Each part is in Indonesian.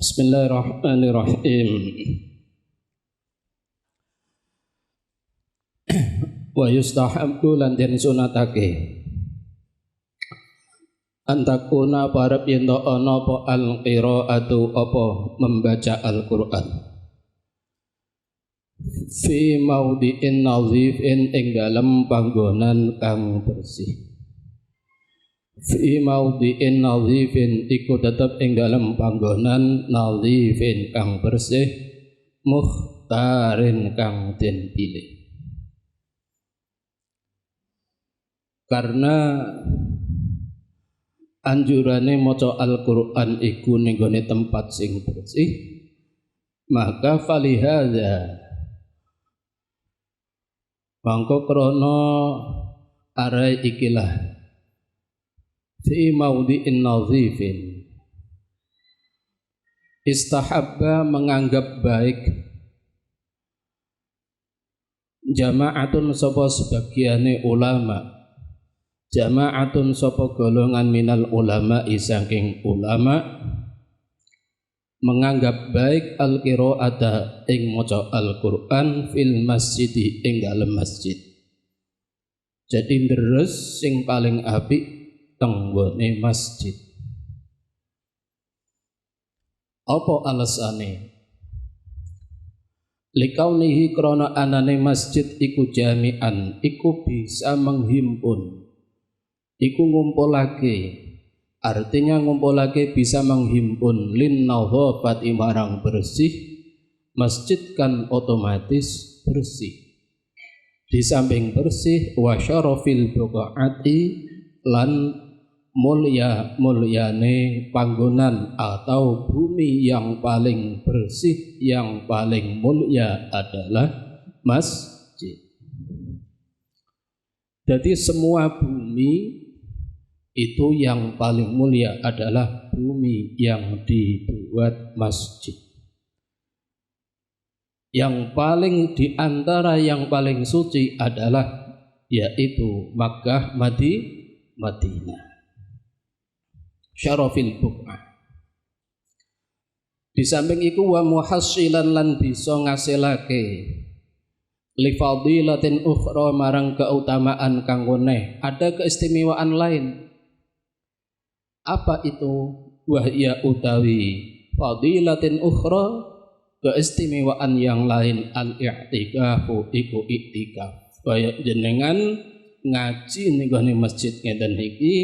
Bismillahirrahmanirrahim. Wa yustahabbu lan den sunatake antakuna parep yen to ana apa al-qiraatu apa membaca Al-Qur'an fi maudhi'in nadhifin ing dalem panggonan kang bersih. Fi maudhi'in nadhifin iku tetep ing dalem panggonan nadhifin kang bersih, mukhtarin kang den pilih. Karena anjurane maca Al-Qur'an iku ning gone tempat sing bersih, maka falihadza mangko krana arai ikilah fi maudhi'in nadhifin istahabba menganggap baik jama'atun sapa sebagiane ulama, jama'atun sapa golongan minal ulama saking ulama menganggap baik al-qira'ata ing maca Al-Qur'an fil masjid ing dalem masjid. Jadi deres sing paling apik tenggone masjid. Apa alasane? Likaunihi krana anane masjid iku jami'an, iku bisa menghimpun, iku ngumpulake. Artinya ngumpulake bisa menghimpun lin nadhafati marang bersih. Masjid kan otomatis bersih. Di samping bersih wa syarafil buqaati lan mulyane panggonan atau bumi yang paling bersih, yang paling mulia adalah masjid. Jadi semua bumi itu yang paling mulia adalah bumi yang dibuat masjid. Yang paling diantara yang paling suci adalah yaitu Makkah, Madinah. Syarafil buq'ah. Di samping iku wa muhassilan lan bisa ngasilake li fadilatin ukhra marang keutamaan kang weneh, ada keistimewaan lain. Apa itu? Wahya utawi fadilatin ukhra, keistimewaan yang lain al-i'tikafu iku i'tikaf. Kaya jenengan ngaji ning gone masjid ngeten iki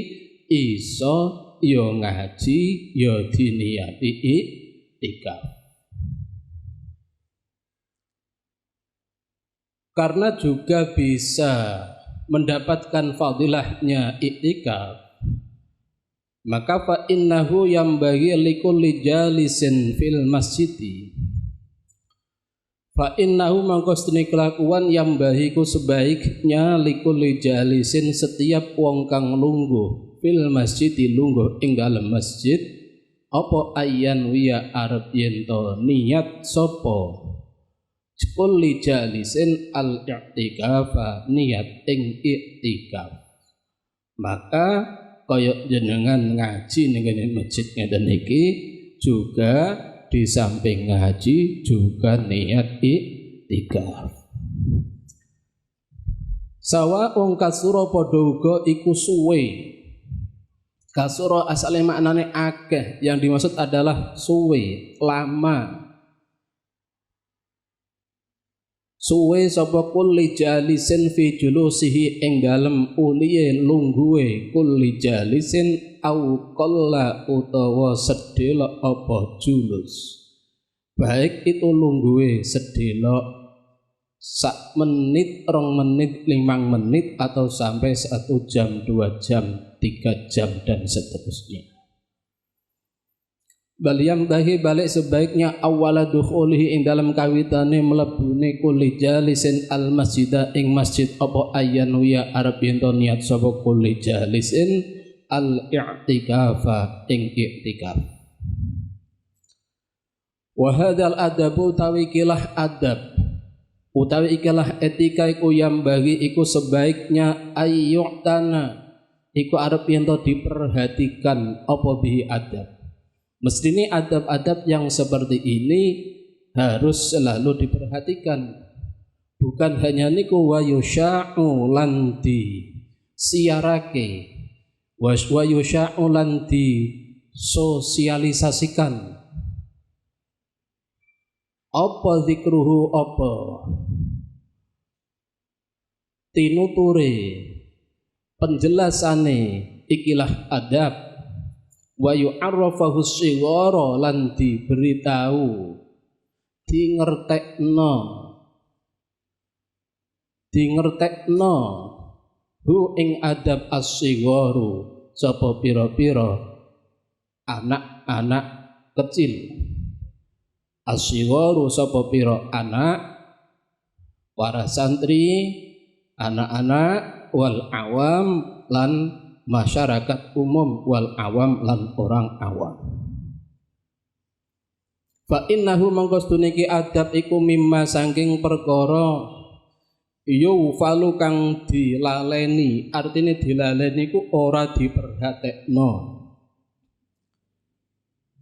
iso ya ngaji ya diniyati i'tikaf. Karena juga bisa mendapatkan fadilahnya i'tikaf, maka fa innahu yambaghi likulli jalisin fil masjidi, fa innahu mangko stene kelakuan yambaghi ku sebaiknya likulli jalisin setiap wong kang lungguh fil masjidi lungguh ing dalem masjid apa ayyan wiya arep yen to niat sapa kulli jalisin al-i'tikafa niat ing i'tikaf. Maka kaya jenengan ngaji ning masjid ngeten iki juga di samping ngaji juga niat i'tikaf. Sawa'un kasura padha uga iku suwe. Kasura asale maknane akeh, yang dimaksud adalah suwe, lama. Suwe sapa kulli jalisin fi julusihi ing dalem uliye lungguhe kulli jalisin au qalla utawa sedhela apa julus. Baik itu lungguhe sedhela sak menit, 2 menit, 5 menit atau sampai 1 jam, 2 jam, 3 jam dan seterusnya. Baliyam bahi balik sebaiknya awala dukhulihi ing dalam kawitane mlebune kulli jalisin al masjidah ing masjid apa ayyan ya arab yen niat sapa kulli jalisin al i'tikafa ing i'tikaf. Wa hadzal adabu tawikilah adab utawi ikilah etika iku yang bagi iku sebaiknya ayyu'tana iku arep yen diperhatikan apa bihi adab. Mestine adab-adab yang seperti ini harus selalu diperhatikan. Bukan hanya niku wa yusya'u lan di siarake wa yusya'u lan di sosialisasikan. Apa zikruhu apa tinuture penjelasane ikilah adab wa yu'arrafahu shighara lan diberitahu dingertekno hu ing adab as-shigharu sapa pira-pira anak-anak kecil. As-shigharu sapa pira anak, para santri, anak-anak, wal awam lan masyarakat umum, wal awam lan orang awam. Fa innahu mangkostuniki adab iku mimma saking perkara yufalu kang dilaleni. Artine dilaleni iku ora diperhatekno.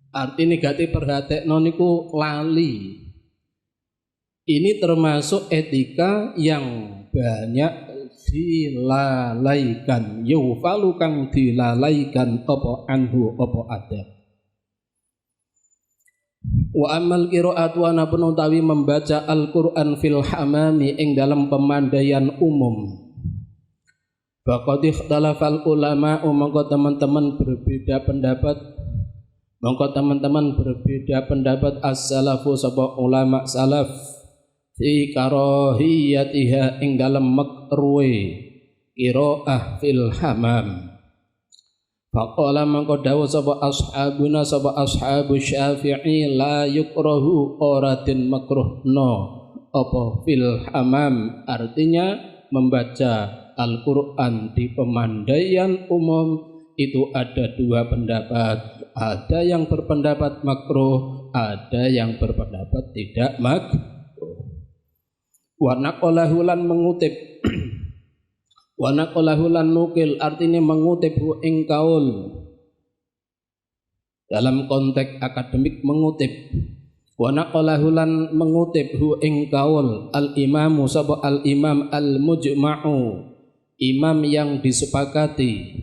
Artine gak diperhatekno niku lali. Ini termasuk etika yang banyak dilalaikan. Yufalu kang dilalaikan apa anhu apa adab. Wa amal qiraatu ana penutawi membaca Al-Qur'an fil hamami ing dalam pemandaian umum. Faqad ikhtalafal ulama, mongko teman-teman berbeda pendapat as-salafu sapa ulama salaf fi karahiyatiha ing dalam makruhe qiraah fil hamam. Faqala mangko dawuh sapa ashabuna sapa ashabu Syafi'i la yukrahu ora den makruhno apa fil hamam, artinya membaca Al-Qur'an di pemandaian umum itu ada dua pendapat. Ada yang berpendapat makruh, ada yang berpendapat tidak makruh. Wa naqalahu lan mengutip wa naqalahu lan nukil, artinya mengutip hu ing kaul dalam konteks akademik mengutip. Wa naqalahu lan mengutip hu ing kaul al-imamu sapa al-imam al-mujma'u, imam yang disepakati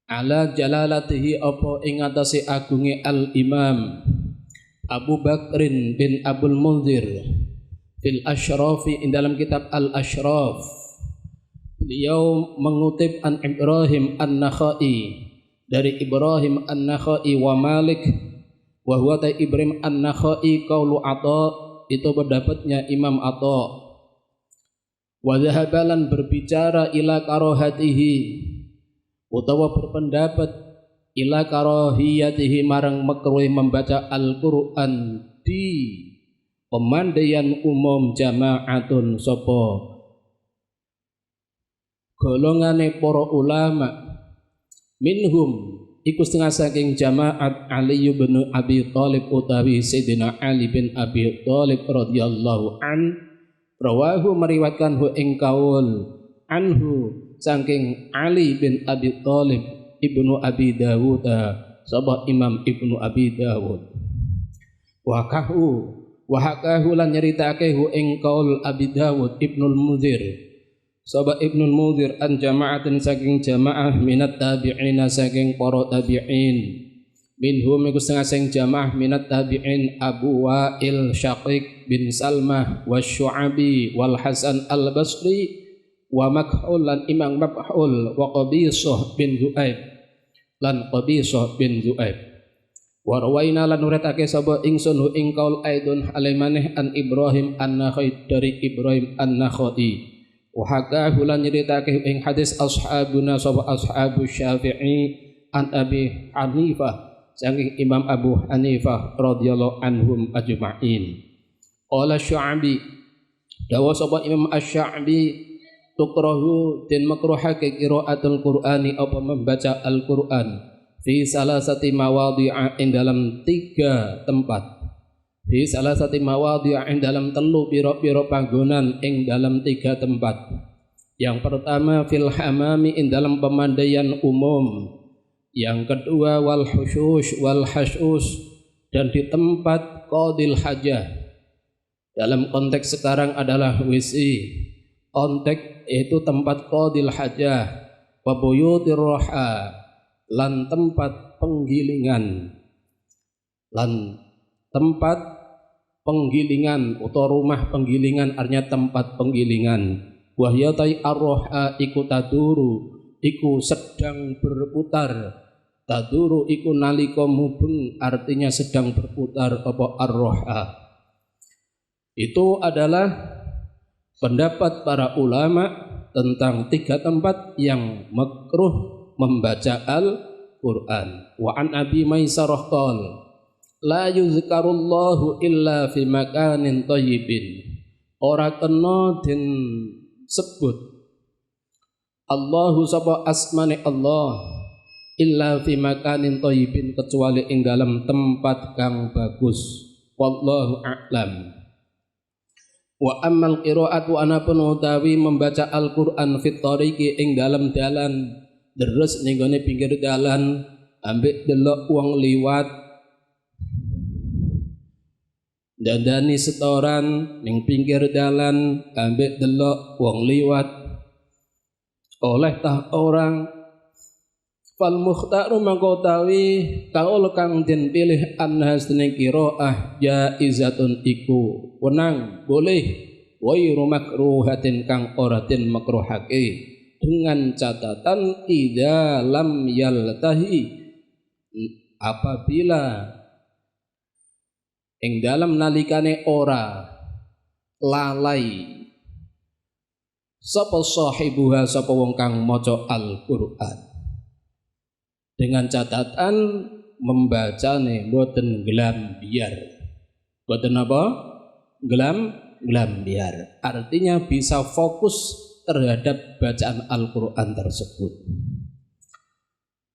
ala jalalatihi apa ing atase agunge al-imam Abu Bakrin bin Abul Munzir fil Ashrafi, in dalam kitab Al-Ashraf. Beliau mengutip an Ibrahim An-Nakhai, dari Ibrahim An-Nakhai wa Malik wa huwa ta Ibrahim An-Nakhai qaulu Atha, itu pendapatnya Imam Atha. Wa dhahabalan berbicara ila karahatihi, utawa berpendapat ila karahiyatihi marang makruh membaca Al-Qur'an di pemandaian umum jama'atun sapa golongane para ulama minhum iku setengah saking jama'at Ali bin Abi Thalib utawi Sayyidina Ali bin Abi Thalib radhiyallahu an, rawahu meriwayatkan hu ing kaul anhu saking Ali bin Abi Thalib Ibnu Abi Dawud sapa Imam Ibnu Abi Dawud. Wa hakahu lan nyeritake hu ing kaul Abi Dawud Ibnul Munzir sapa Ibnul Munzir an jama'atin saking jamaah minat tabi'ina saking para tabi'in. Minhum iku setengah sing jamaah minat tabi'in Abu Wa'il Syaqiq bin Salmah wa Syu'abi wal Hasan al-Basri wa Makhul lan Imam Makhul wa Qabisah bin Zu'aib lan Qabisah bin Zu'aib. Wa rawaina lan nuretake sapa ingsun hu ing kaul aidun alaimaneh an Ibrahim An-Nakhai, dari Ibrahim An-Nakhai. Wa hakahu lan nyeritake ing hadis ashabuna sapa ashabu Syafi'i an Abi Hanifah saking Imam Abu Hanifah radhiyallahu anhum ajma'in. Qala Syu'abi, dawa sapa Imam Asy-Syu'abi, tukrahu den makruhake qiraatul Qur'ani apa membaca Al-Qur'an fi salasati mawadhi'a ing dalam 3 tempat. Fi salasati mawadhi'a ing dalam 3 pira-pira panggonan ing dalam 3 tempat. Yang pertama fil hamami ing dalam pemandaian umum. Yang kedua wal hushush wal hashush, dan di tempat qadil hajah. Dalam konteks sekarang adalah WC. Konteks itu tempat qadil hajah, wa buyutir roha, lan tempat penggilingan, lan tempat penggilingan atau rumah penggilingan, artinya tempat penggilingan. Wahyatai arroha iku taduru, iku sedang berputar. Taduru iku nalika mubeng, artinya sedang berputar apa arroha. Itu adalah pendapat para ulama tentang 3 tempat yang makruh membaca Al-Quran. Wa an Abi Maisarah qala la yuzkarullahu illa fi makanin thayyibin, ora kena den sebut Allahu sapa asmane Allah illa fi makanin thayyibin, kecuali ing dalam tempat kang bagus. Wallahu a'lam. Wa ammal qiraatu anapun utawi membaca Al-Qur'an fit tariqi ing dalam dalan, deres ning gone pinggir dalan ambek delok wong liwat, dandani setoran ning pinggir dalan ambek delok wong liwat, oleh tah orang. Fal mukhtaru mangkotawi kaul kang den pilih anhas ning qiraah jaizatun iku wenang boleh, wairu makruhatin kang ora den makruhake, dengan catatan idza lam yaltahi, apabila ing dalam nalikane ora lalai sapa sahibuha, sapa wong kang maca Al-Qur'an, dengan catatan membacane boten gelambiar. Boten apa? Gelambiar. Artinya bisa fokus terhadap bacaan Al-Qur'an tersebut.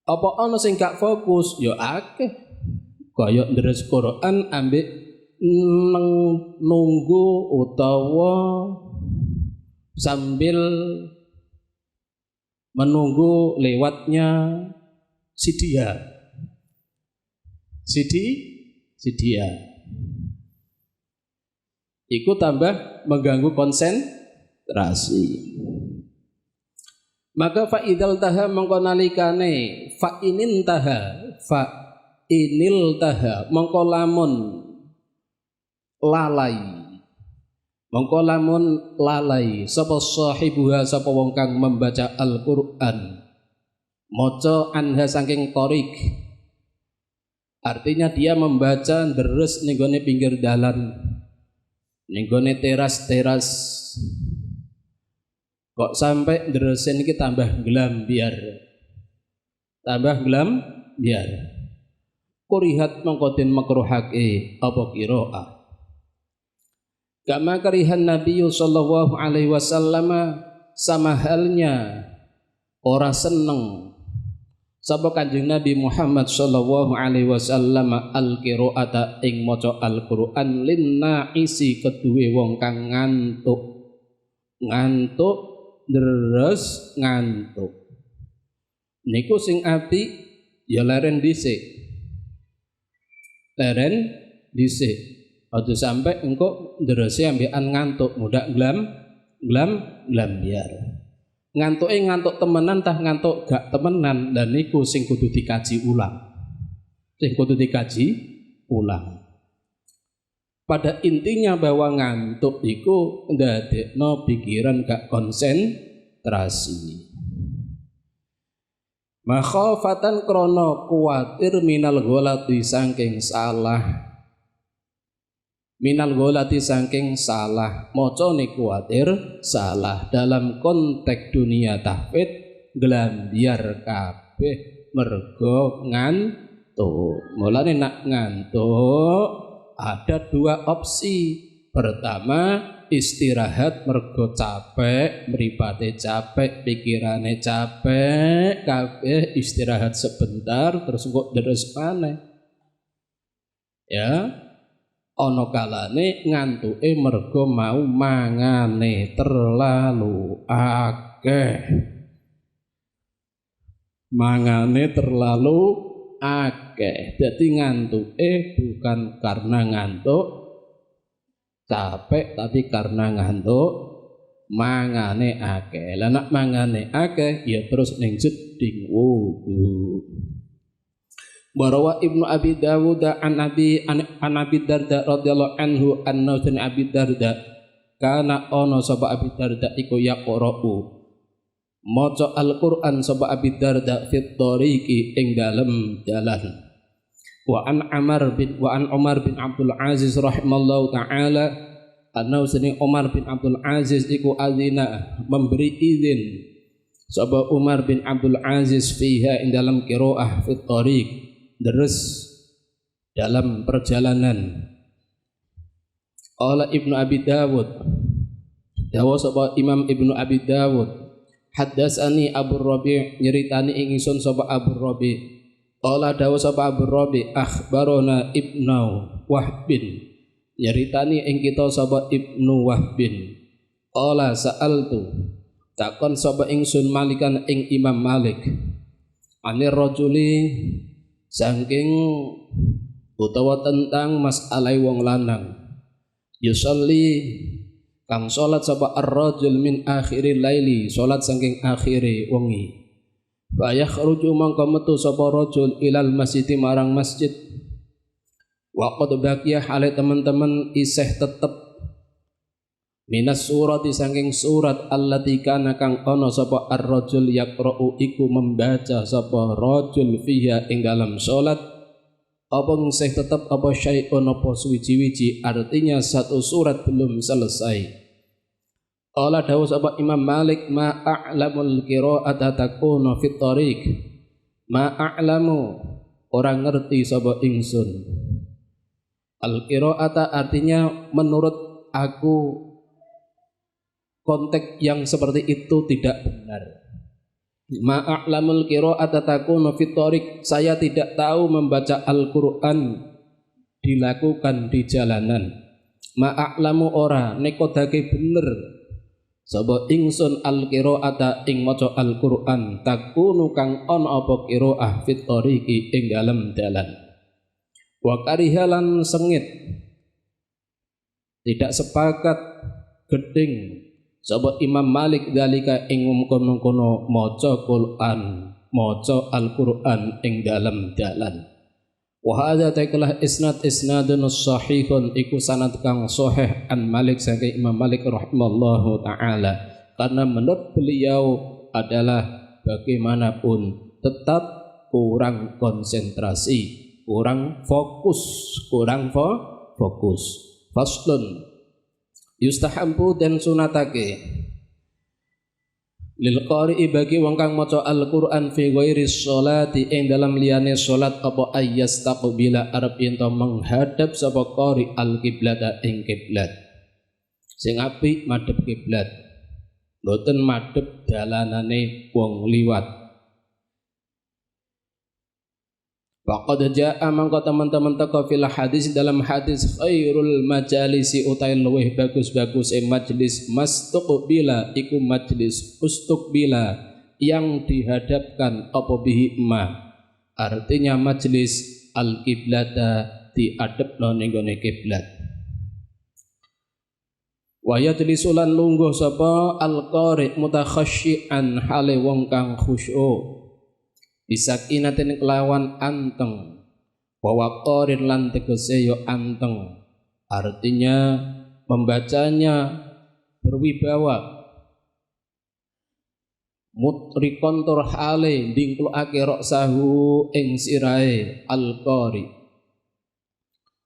Apa ana sing gak fokus? Ya akeh. Kaya ndres Quran ambek nunggu utawa sambil menunggu lewatnya sidia. Iku tambah mengganggu konsentrasi. Maka fa idzal taha mongko nalikane fa inin taha mongko lamun lalai sapa sahibuha, sapa wong kang membaca Al-Qur'an, maca anha saking torik, artinya dia membaca deres ning gone pinggir dalan, ning gone teras-teras, kok sampai deresen iki tambah gelambiar. Kurihat mongko den makruhake apa qiraah. Kama karihan Nabi sallallahu alaihi wasallam, sama halnya ora seneng sapa Kanjeng Nabi Muhammad sallallahu alaihi wasallam al-qiraata ing maca Al-Qur'an linnaisi keduwe wong kang ngantuk deres ngantuk. Niku sing apik ya leren dhisik. Aja sampai engko nderese ambekan ngantuk, mudah biar. Ngantuk temenan tah ngantuk gak temenan, dan niku sing kudu dikaji ulang. Pada intinya bahwa ngantuk iku ndadekno pikiran gak konsentrasi. Makhafatan krono kuwatir minal gholati saking salah, mocone kuwatir salah. Dalam konteks dunia tahfidz gelambiar kabeh mergo ngantuk. Mulane nak ngantuk ada 2 opsi. Pertama, istirahat mergo capek, mripate capek, pikirane capek, kabeh istirahat sebentar terus kok deres maneh. Ya, ana kalane ngantuke mergo mau mangane terlalu akeh. mangane terlalu akeh. Dadi ngantuke bukan karena ngantuk capek, tapi karena ngantuk mangane akeh. Lah nek mangane akeh ya terus ning jeding wudu. Barawa Ibnu Abi Dawud an Abi Darda radhiyallahu anhu anna Abi Darda kana ana sapa Abi Darda iku yaqra'u maca Al-Qur'an sapa Abi Darda fit tariqi ing dalem dalan. Wa an Umar bin Abdul Aziz rahimallahu taala anna usni Umar bin Abdul Aziz iku azina memberi izin sapa Umar bin Abdul Aziz fiha ing dalam qiraah fit tariq deres dalam perjalanan. Qala Ibnu Abi Dawud dawa sapa Imam Ibnu Abi Dawud haddatsani Abu Rabi' nyeritani ing ingsun sapa Abu Rabi'. Qala dawa sapa Abu Rabi' akhbarona Ibnu Wahbin nyeritani ing kita sapa Ibnu Wahbin. Qala sa'altu takon sapa ingsun Malikan ing Imam Malik anir rajuli saking utawa tentang masalah wong lanang yusolli kang salat sapa ar-rajul min akhiril laili salat saking akhire wengi fa yakhruju mangka metu sapa rajul ilal masjid marang masjid wa qad baqiya hale teman-teman isih tetep minas surati saking surat allati kana kang ana sapa ar-rajul yaqra'u iku membaca sapa rajul fiha ing dalam salat apa sing tetep apa syai'un apa suwiji-wiji artinya satu surat belum selesai. Qala dawu sapa Imam Malik ma a'lamul qira'ata takunu fit tariq ma a'lamu orang ngerti sapa ingsun. Al qira'ata artinya menurut aku konteks yang seperti itu tidak benar. Ma'a'lamul qira'ata takunu fit tariq, saya tidak tahu membaca Al-Qur'an dilakukan di jalanan. Ma'a'lamu ora nekodake bener sapa ingsun al-qira'ata ing maca Al-Qur'an takunu kang ana apa qira'ah fit tariqi ing dalem dalan. Wa karihalan sengit tidak sepakat geding sapa Imam Malik dalika ing kono-kono maca Quran, maca Al-Qur'an ing dalam dalan. Wa hadza taikalah isnadun sahihun iku sanad kang sahih an Malik saking Imam Malik rahimallahu taala. Karena menurut beliau adalah bagaimanapun tetap kurang konsentrasi, kurang fokus. Faslun yustahabbu dan sunatake lil qari'i bagi wong kang maca Al-Qur'an fi ghairi sholati ing dalam liyane salat apa ayyastaqbila arep ento menghadap sapa qari al-qiblata ing kiblat. Sing apik madhep kiblat, mboten madhep dalanane wong liwat. Faqad jaa mangko teman-teman teko fil hadis dalam hadis khairul majalisi utai luweh bagus-bagus majlis mastuqbila iku majlis ustuqbila yang dihadapkan apa bihi ma artinya majlis al kiblata diadepno ning gone kiblat. Wa yajlisulan lungguh sapa al qari mutakhasyian hale wong kang khusyuk bisakinatin kelawan anteng wa waqarin lan tegese yo anteng artinya membacanya berwibawa mutrikon tur hale dingklukake roksahu ing sirahe al-qari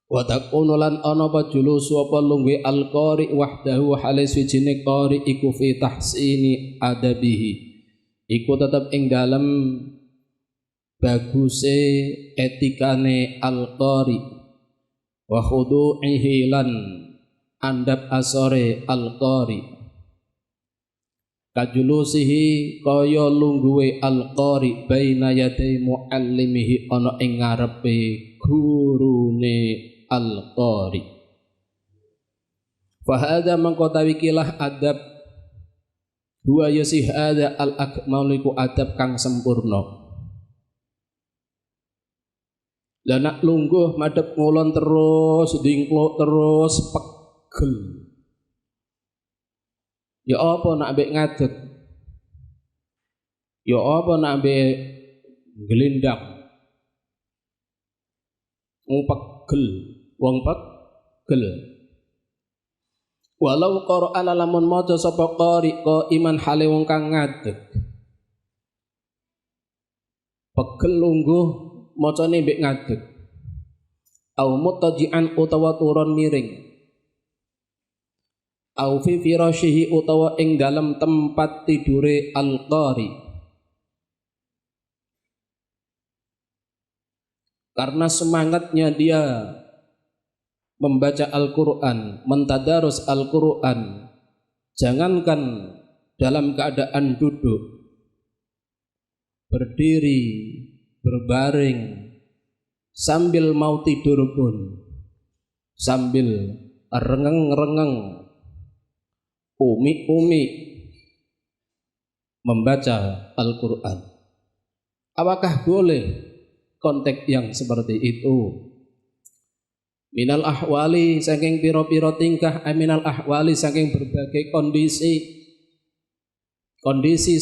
wa takunu lan ana apa julusu apa lungguhe al-qari wahdahu hale swijine qari iku fi tahsini adabihi iku tetep ing dalem baguse etikane al-qari wa khudu'ihi lan andap asore al-qari kajulusihi kaya lungguhe al-qari baina yaday muallimihi ana ing ngarepe gurune al-qari. Fa hadza mangko tawikilah adab huwa yasih hadza al-akmalu adab kang sempurna. Lah nak lungguh madhep ngulon terus, dingkluk terus, pegel. Ya apa nak ambek ngadeg? Ya apa nak ambek gelindang? Wong pegel, wong pegel. Walau Qur'an lamun maca sapa qari ko iman hale wong kang ngadeg. Pegel lungguh macane mbek ngadeg. Au mutajian utawa turun miring. Au fi firashihi utawa ing dalam tempat tidure al-qari. Karena semangatnya dia membaca Al-Quran, mentadarus Al-Quran, jangankan dalam keadaan duduk, berdiri, berbaring, sambil mau tidur pun, sambil rengeng-rengeng, umi-umi membaca Al-Quran. Apakah boleh konteks yang seperti itu? Minal ahwali saking piro-piro tingkah, minal ahwali saking berbagai kondisi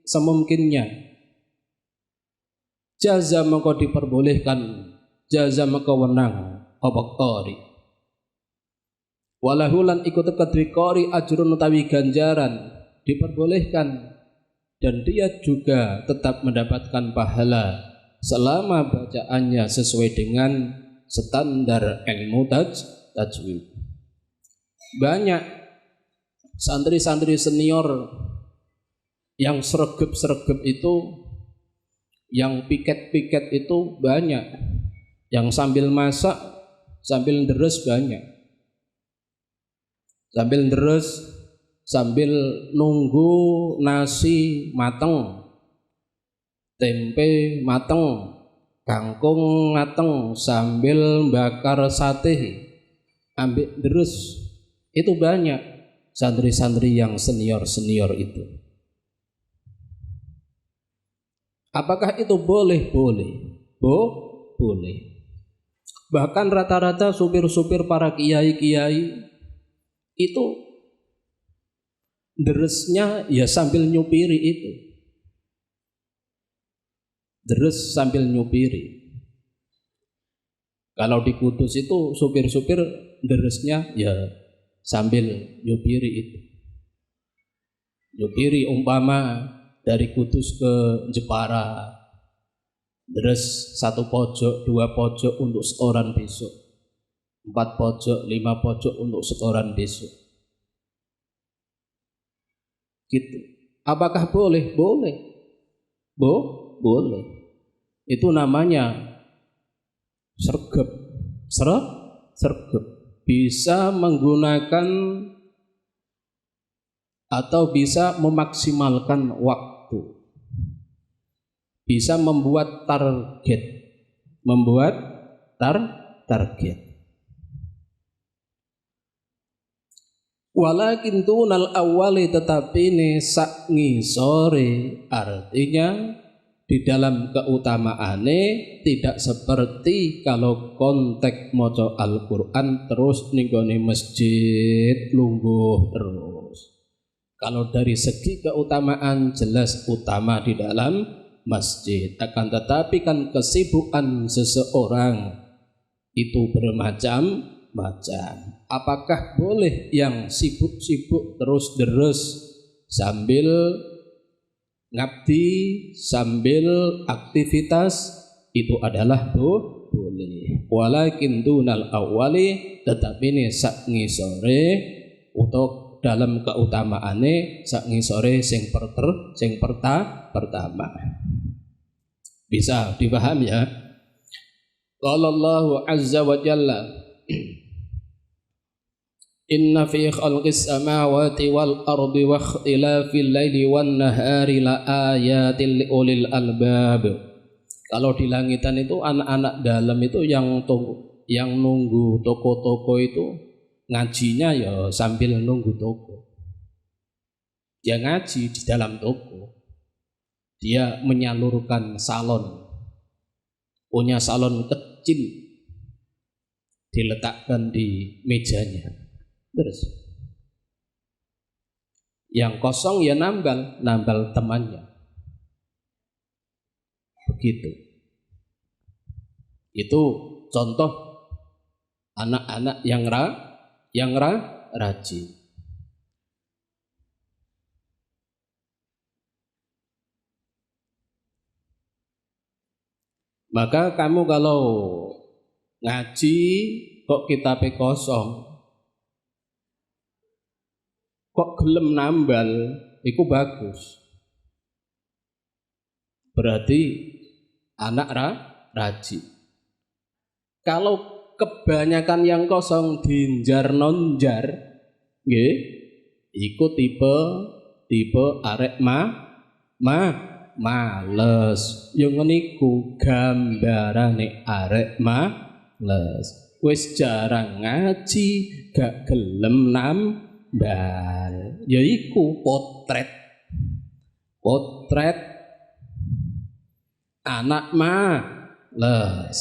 semungkinnya. Jaza maka diperbolehkan, jaza maka wenang apa qari. Walahulan ikut kedri qari ajrun utawi ganjaran, diperbolehkan dan dia juga tetap mendapatkan pahala selama bacaannya sesuai dengan standar ilmu tajwid. Banyak santri-santri senior yang sregep-sregep itu, yang piket-piket itu banyak, yang sambil masak, sambil deres banyak, sambil deres, sambil nunggu nasi mateng, tempe mateng, kangkung mateng, sambil bakar sate, ambil deres. Itu banyak santri-santri yang senior-senior itu. Apakah itu boleh? Boleh. Boleh. Bahkan rata-rata supir-supir para kiai-kiai itu deresnya ya sambil nyupiri itu. Deres sambil nyupiri. Kalau di Kudus itu supir-supir deresnya ya sambil nyupiri itu. Nyupiri umpama dari Kudus ke Jepara, deres 1 pojok, 2 pojok untuk setoran besok, 4 pojok, 5 pojok untuk setoran besok. Gitu. Apakah boleh? Boleh. Boleh. Itu namanya sregep. Sregep. Bisa menggunakan atau bisa memaksimalkan waktu. Bisa membuat target. Target. Walakin tunal awali, tetapi ini sak ngisore, artinya di dalam keutamaane tidak seperti kalau konteks maca Al-Quran terus ninggone masjid lungguh terus. Kalau dari segi keutamaan jelas utama di dalam masjid, akan tetapi kan kesibukan seseorang itu bermacam-macam. Apakah boleh yang sibuk-sibuk terus deres sambil ngabdi, sambil aktivitas, itu adalah boleh. Walakin dunal awali, tetapi ini sak ngisore untuk dalam keutamaane sak ngisore sing pertama. Bisa dipahami ya? Qala Allahu azza wa jalla Inna fi khalqis samawati wal ardi wa ikhtilafil laili wan nahari la ayatin liulil albab. Kalau di langitan itu anak-anak dalam itu yang nunggu toko-toko itu ngajinya ya sambil nunggu toko. Dia ngaji di dalam toko. Dia menyalurkan salon. punya salon kecil diletakkan di mejanya. Terus yang kosong ya nambal temannya. Begitu. Itu contoh anak-anak yang rajin. Maka kamu kalau ngaji kok kitabnya kosong, kok gelem nambal, itu bagus. Berarti anak rajin. Kalau kebanyakan yang kosong dinjar nonjar, nggih, iku tipe arek males. Yo ngene iku gambarane arek males. Wis jarang ngaji, gak gelem nambal. Ya iku potret anak males.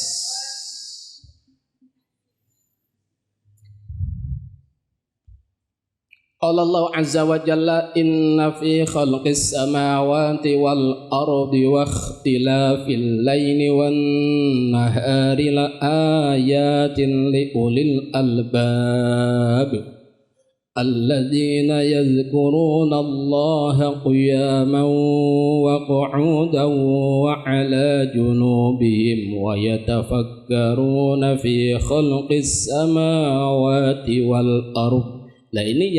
Qala Allah azza wa jalla inna fi khalqis samawati wal ardi wa ikhtilafil laili wan nahari la ayatin li ulil albab alladzina yadhkuruna Allaha qiyaman wa qu'udan wa 'ala junubihim wa yatafakkaruna fi khalqis samawati wal ardi. Nah ini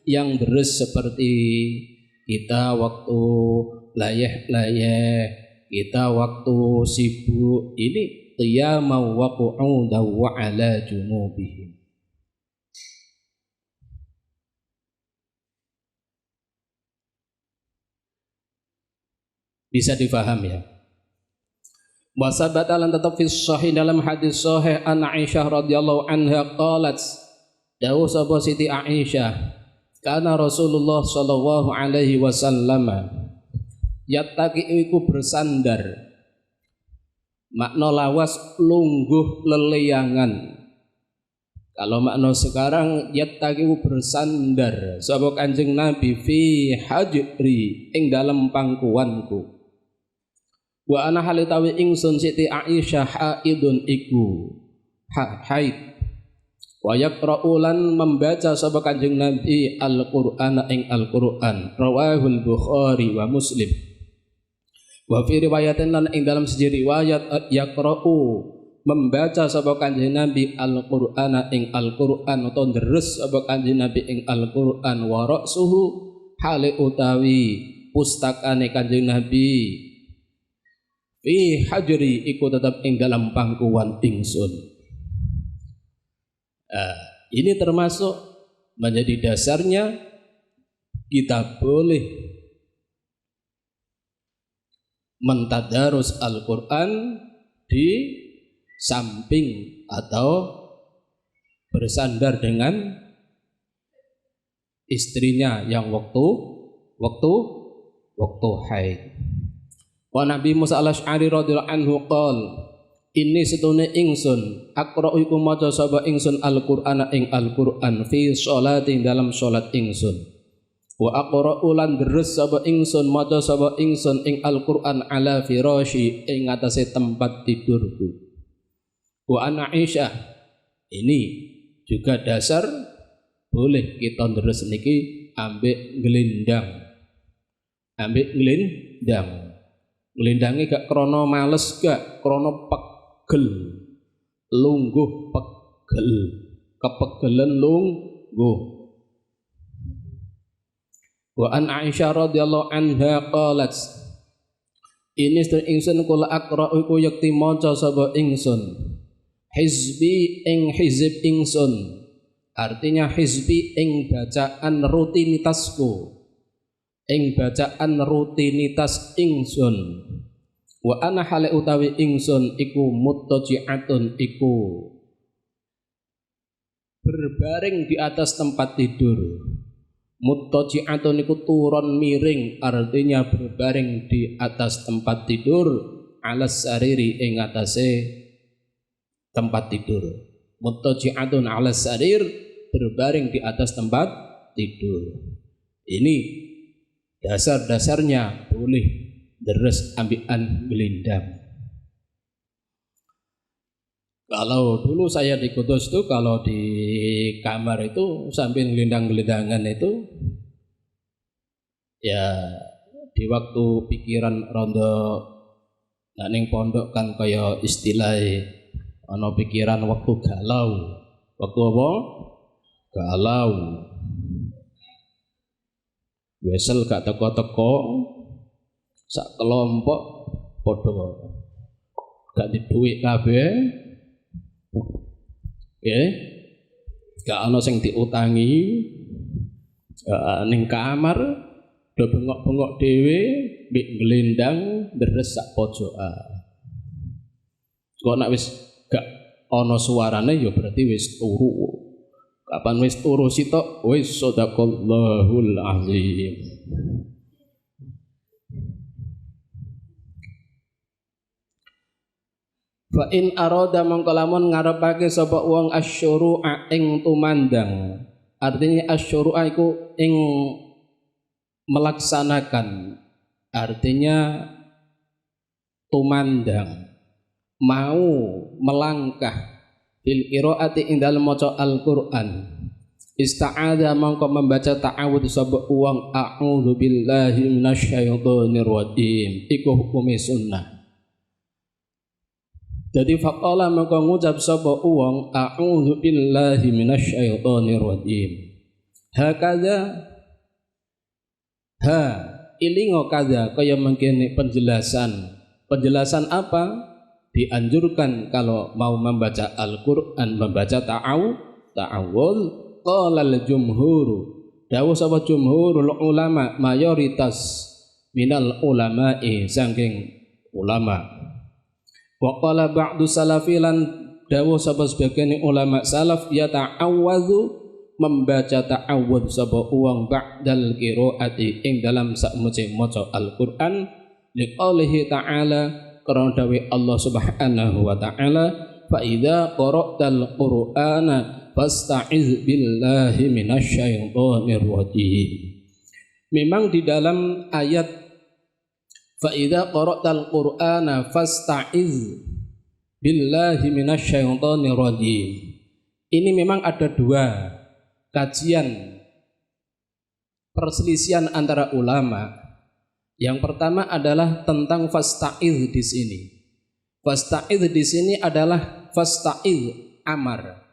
yang deres seperti kita waktu layeh-layeh, kita waktu sibuk, ini qiyamau wa qu'udan wa 'ala junubihim. Bisa difaham ya? Wa sabata lan tetap fi sahih dalam hadis sahih an Aisyah radhiyallahu anha qalat dawuh sapa Siti Aisyah, kana Rasulullah sallallahu alaihi wasallam yattaqi iku bersandar. Makna lawas lungguh leleyangan. Kalau makna sekarang yattaqi bersandar sapa Kanjeng Nabi fi hajri ing dalem pangkuanku. Wa ana halitawi ingsun Siti Aisyah haidun iku haid. Wa yaqra'u lan membaca sapa Kanjeng Nabi Al-Qur'an ing Al-Qur'an. Rawahul Bukhari wa Muslim. Wa fi riwayatin lan ing dalam siji riwayat yaqra'u membaca sapa Kanjeng Nabi Al-Qur'an ing Al-Qur'an utawa deres sapa Kanjeng Nabi ing Al-Qur'an wa ra'suhu hale utawi pustakane Kanjeng Nabi fi hajri iku tetap ing dalam pangkuan ingsun. Ini termasuk menjadi dasarnya kita boleh mentadarus Al-Quran di samping atau bersandar dengan istrinya yang waktu haid. Wa Nabi Musa al-Asy'ari radhiyallahu anhu qala ini setune ingsun aqra'u iku maca sapa ingsun Al-Qur'ana ing Al-Qur'an fi sholati dalam salat ingsun. Wa aqra'u lan deres sapa ingsun maca sapa ingsun ing Al-Qur'an ala firasyi ing atase tempat tidurku. Wa ana Aisyah ini juga dasar boleh kita deres niki ambek glendang. Ngelendange gak krana males gak krana lungguh pegel kepegelen lungguh. Wa an Aisyah radhiyallahu anha qalat ini sedherek ingsun kula aqra'u iku yakti maca sapa ingsun hizbi ing hizib ingsun, artinya hizbi ing bacaan rutinitas ingsun. Wa ana hale utawi ingsun iku muttaji'atun iku berbaring di atas tempat tidur. Muttaji'atun iku turun miring, artinya berbaring di atas tempat tidur 'alas sariri ing atase tempat tidur. Muttaji'atun 'alas sarir, berbaring di atas tempat tidur. Ini dasar-dasarnya boleh deres ambikan gelindang. Kalau dulu saya di Kudus itu, kalau di kamar itu sambil gelindang-gelindangan itu, ya di waktu pikiran rondo ning pondok kan kaya istilah ana pikiran waktu galau. Waktu apa? Galau. Wesel gak teko-teko, sak kelompok padha gak di duit kabeh. Gak ana sing diutangi, ning kamar do bengok-bengok dhewe mbek glendang deres sak pojokan. Kok nek wis gak ana suarane ya berarti wis turu. Kapan wis turu sitok wis sadaqallahul azim. Fa in arada mongko lamun ngarepake sapa wong asyuru'a ing tumandang. Artinya asyuru'a iku ing melaksanakan, artinya tumandang, mau melangkah fil qiraati ing dalem maca Al-Qur'an. Ista'adha mongko membaca ta'awudz sapa wong a'udzu billahi minasyaitonir rajim. Iku hukume sunnah. Jadi faqala maka ngucap sapa wong a'udzu billahi minasyaitonir rajim. Hakadha ilingo kada kaya mengkene penjelasan. Penjelasan apa? Dianjurkan kalau mau membaca Al-Qur'an membaca ta'awudz. Qala al-jumhur. Dawuh sapa jumhurul ulama, mayoritas minal ulama'i saking ulama. Wa qala ba'du salafilan dawuh sapa sebagian ulama salaf ya ta'awwadzu membaca ta'awudz sapa wong ba'dal qiraati ing dalam sakmuje maca Al-Qur'an liqaulihi ta'ala karena dawuh Allah Subhanahu wa ta'ala fa idza qara'tal qur'ana fasta'iz billahi minasyaitonir rajim. Memang di dalam ayat fa idza qara'tal qur'ana fasta'iz billahi minasyaitonir rajim ini memang ada dua kajian perselisihan antara ulama. Yang pertama adalah tentang fasta'iz di sini. Fasta'iz di sini adalah fasta'iz amar.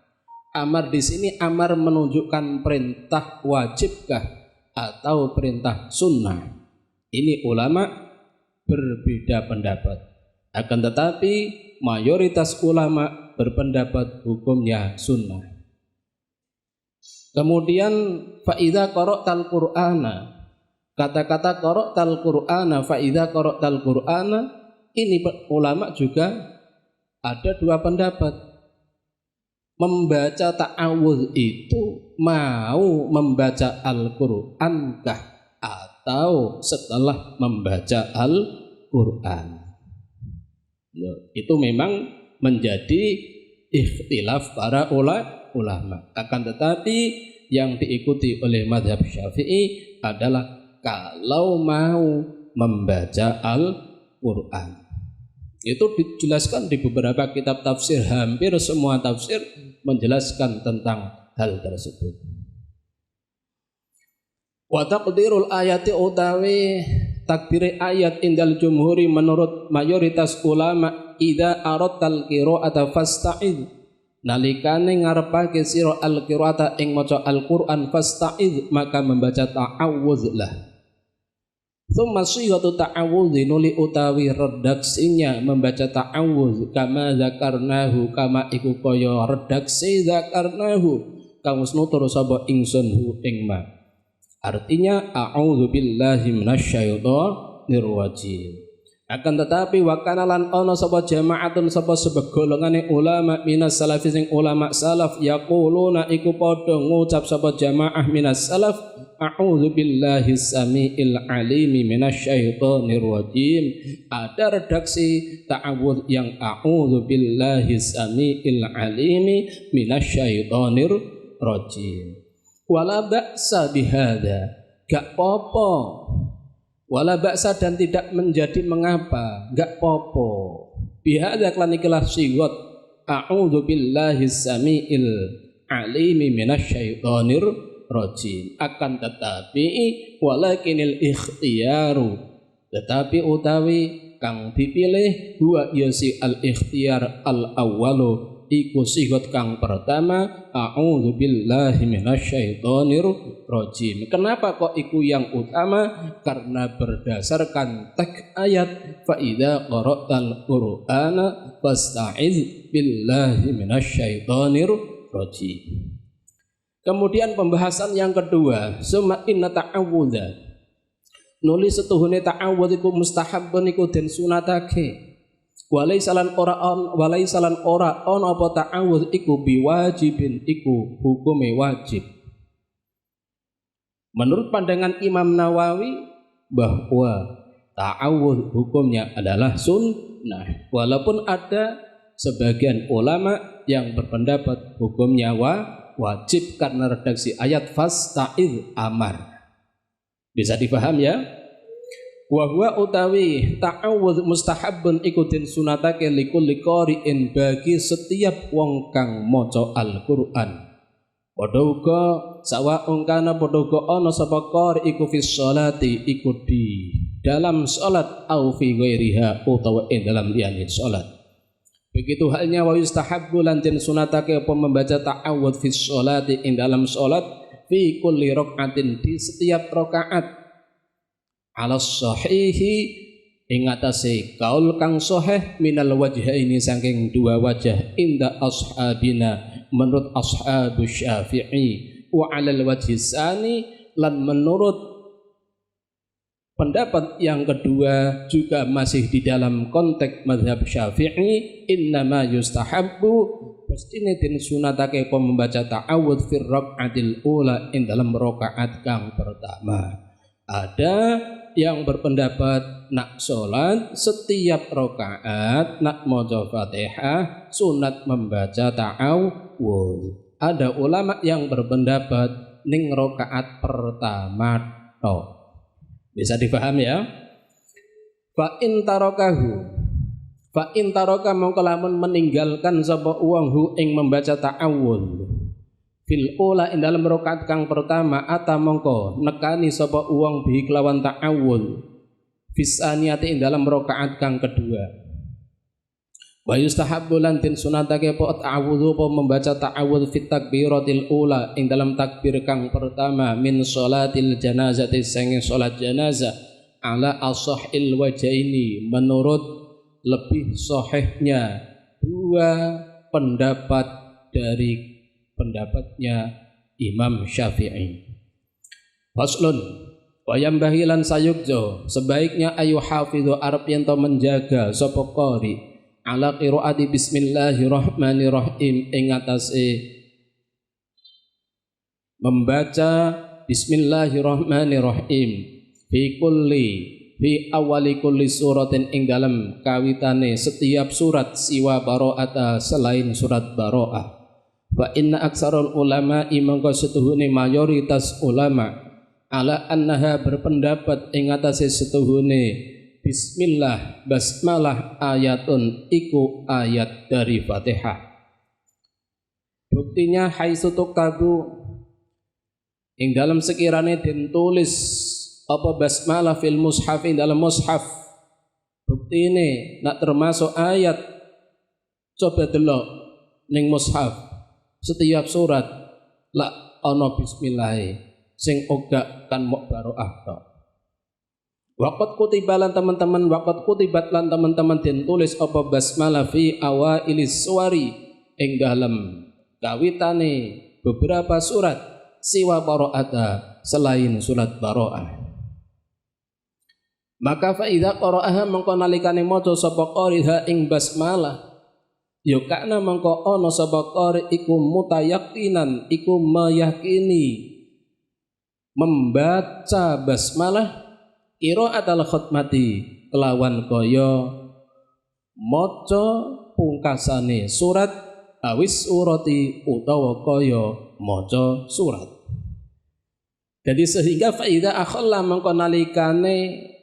Amar di sini amar menunjukkan perintah wajibkah atau perintah sunnah. Ini ulama berbeda pendapat. Akan tetapi mayoritas ulama berpendapat hukumnya sunnah. Kemudian faida qara'tal qur'ana, kata-kata qara'tal qur'ana, faida qara'tal qur'ana ini ulama juga ada dua pendapat. Membaca ta'awudz itu mau membaca Al-Qur'an kah atau setelah membaca Al-Qur'an. Itu memang menjadi ikhtilaf para ulama. Akan tetapi yang diikuti oleh mazhab Syafi'i adalah kalau mau membaca Al-Qur'an. Itu dijelaskan di beberapa kitab tafsir, hampir semua tafsir menjelaskan tentang hal tersebut. Wa taqdirul ayati utawi takdiri ayat indal jumhuri menurut mayoritas ulama idza aradtal qira'ata fasta'id nalikane ngarepake sira al-qira'ata ing maca Al-Qur'an fasta'id maka membaca ta'awudz lah. Tsumma shiyatu ta'awudz nuli utawi redaksinya membaca ta'awudz kama zakarnahu kama iku kaya redaksi zakarnahu kang wis nutur sapa ingsun hu ing ma. Artinya a'udzu billahi minasyaitonir rajim. Akan tetapi wakanalan ana sapa jamaatun sapa sebegolongane ulama minas salafi sing ulama salaf yaquluna iku padha ngucap sapa jamaah minas salaf a'udzu billahi samiil alimi minasyaitonir rajim. Ada redaksi ta'awudz yang a'udzu billahi samiil alimi minasyaitonir rajim. Wala ba'sa bihadza, gak popo. Wala ba'sa, dan tidak menjadi mengapa, gak popo. Bihadza klan ikilah sigot a'udzu billahi samiil alimi minasyaitonir rajim. Akan tetapi walakinil ikhtiyaru, tetapi utawi kang dipilih huwa yasi al ikhtiyar al awwalu, iku sigot kang pertama a'udzu billahi minasyaitonir rajim. Kenapa kok iku yang utama? Karena berdasarkan teks ayat fa idza qara'tal qur'ana fasta'iz billahi minasyaitonir rajim. Kemudian pembahasan yang kedua, summa inna ta'awudha, nulis setuhune ta'awudz iku mustahabun iku den sunatake. Walaisalan ora on apa ta'awudz iku biwajibin, iku hukume wajib. Menurut pandangan Imam Nawawi bahwa ta'awudz hukumnya adalah sunnah, walaupun ada sebagian ulama yang berpendapat hukumnya wajib karena redaksi ayat fasta'iz amar. Bisa dipaham ya? Wa huwa utawi ta'awudz mustahabun ikutin sunatake likulli qari'in, bagi setiap wong kang maca Al-Qur'an. Padha uga sawa'un kana padha uga ana sapa qari iku fi sholati, iku di dalam salat au fi ghairiha utawa ing dalam liyane salat. Begitu halnya wa yustahabbu lan den sunatake apa membaca ta'awudz fi sholati ing dalam salat fi kulli rakaatin, di setiap rakaat, ala sahihi ing atase kaul kang sahih minal wajhaini saking dua wajah inda ashabina menurut ashabu Syafi'i, wa alal wajhi tsani lan menurut pendapat yang kedua juga masih di dalam konteks mazhab Syafi'i, innama yustahabbu, pastine den sunatake apa membaca ta'awudz fir rakaatil ula ing dalam rakaat kang pertama. Ada yang berpendapat nak salat setiap rakaat nak maca Fatihah sunat membaca ta'awudz. Ada ulama yang berpendapat ning rakaat pertama tok. Bisa dipahami ya? Fa in taraka mongko lamun meninggalkan sapa wong hu ing membaca ta'awudz fil ula ing dalam rakaat kang pertama, ata mongko nekani sapa wong bi kelawan ta'awudz fis aniyati ing dalam rakaat kang kedua. Wa yustahabbu lan tin sunatake apa ta'awudz apa membaca ta'awudz fit takbiratil ula ing dalam takbir kang pertama min sholatil janazati sange salat janazah ala ashahil wajaini, menurut lebih sahihnya dua pendapat dari pendapatnya Imam Syafi'i. Faslun wa yambahi lan sayukjo, sebaiknya ayu hafidhu arab yen to menjaga sapa qari ala qiraati bismillahirrahmanirrahim ing atase membaca bismillahirrahmanirrahim fi awali kulli suratin ing dalam kawitane setiap surat siwa baro'ata selain surat baro'ah. Fa inna aksarul ulama mangko setuhune mayoritas ulama ala annaha berpendapat ing atase setuhune bismillah basmalah ayatun iku ayat dari Fatihah. Buktinya haitsu tukabu ing dalam sekirane den tulis apa basmalah fil mushaf ing dalam mushaf. Buktine nak termasuk ayat, coba delok ning mushaf setiap surat lak ana bismillah sing oga kan mok baroah tok. Waqat kutibalan teman-teman, waqat kutibat lan teman-teman den tulis apa basmalah fi awailis suwari ing dalam kawitane beberapa surat siwa baro'ata selain surat baro'ah. Maka fa idza qara'aha mengko nalikane maca sapa qariha ing basmalah ya kana mengko ana sapa qari iku mutayaqinan iku meyakini membaca basmalah qiraatal khatmati kelawan kaya maca pungkasane surat awis surati utawa kaya maca surat. Jadi sehingga faida akhalla mengko nalikane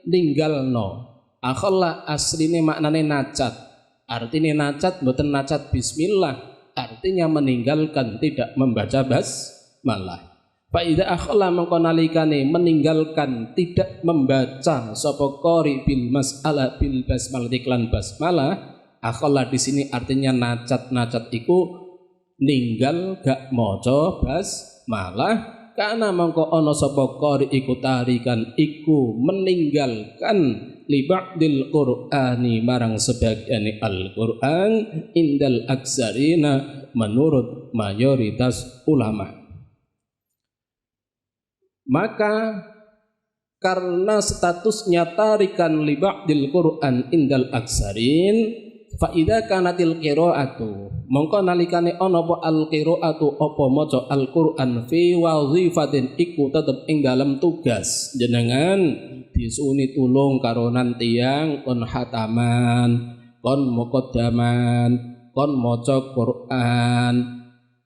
ninggalno. Akhalla asline maknane nacat. Artinya nacat mboten nacat bismillah, artinya meninggalkan tidak membaca basmalah. Faida akhalla mengko nalikane meninggalkan tidak membaca sapa qari bil mas'alah bil basmalah iklan basmalah. Akhalla di sini artinya nacat iku ninggal gak maca basmalah. Karena mangko ana sapa qari iku tarikan iku meninggalkan li ba'dil qur'ani marang sebagian Al-Qur'an indal aksarina menurut mayoritas ulama. Maka karena statusnya tarikan li ba'dil Qur'an indal aksarin fa idza kanatil qiraatu mongko nalikane ana apa al qiraatu apa maca Al-Qur'an fi wazifatin iku tetep ing dalam tugas jenengan disuni tulung karonan tiyang kon hataman kon muqaddaman kon maca Qur'an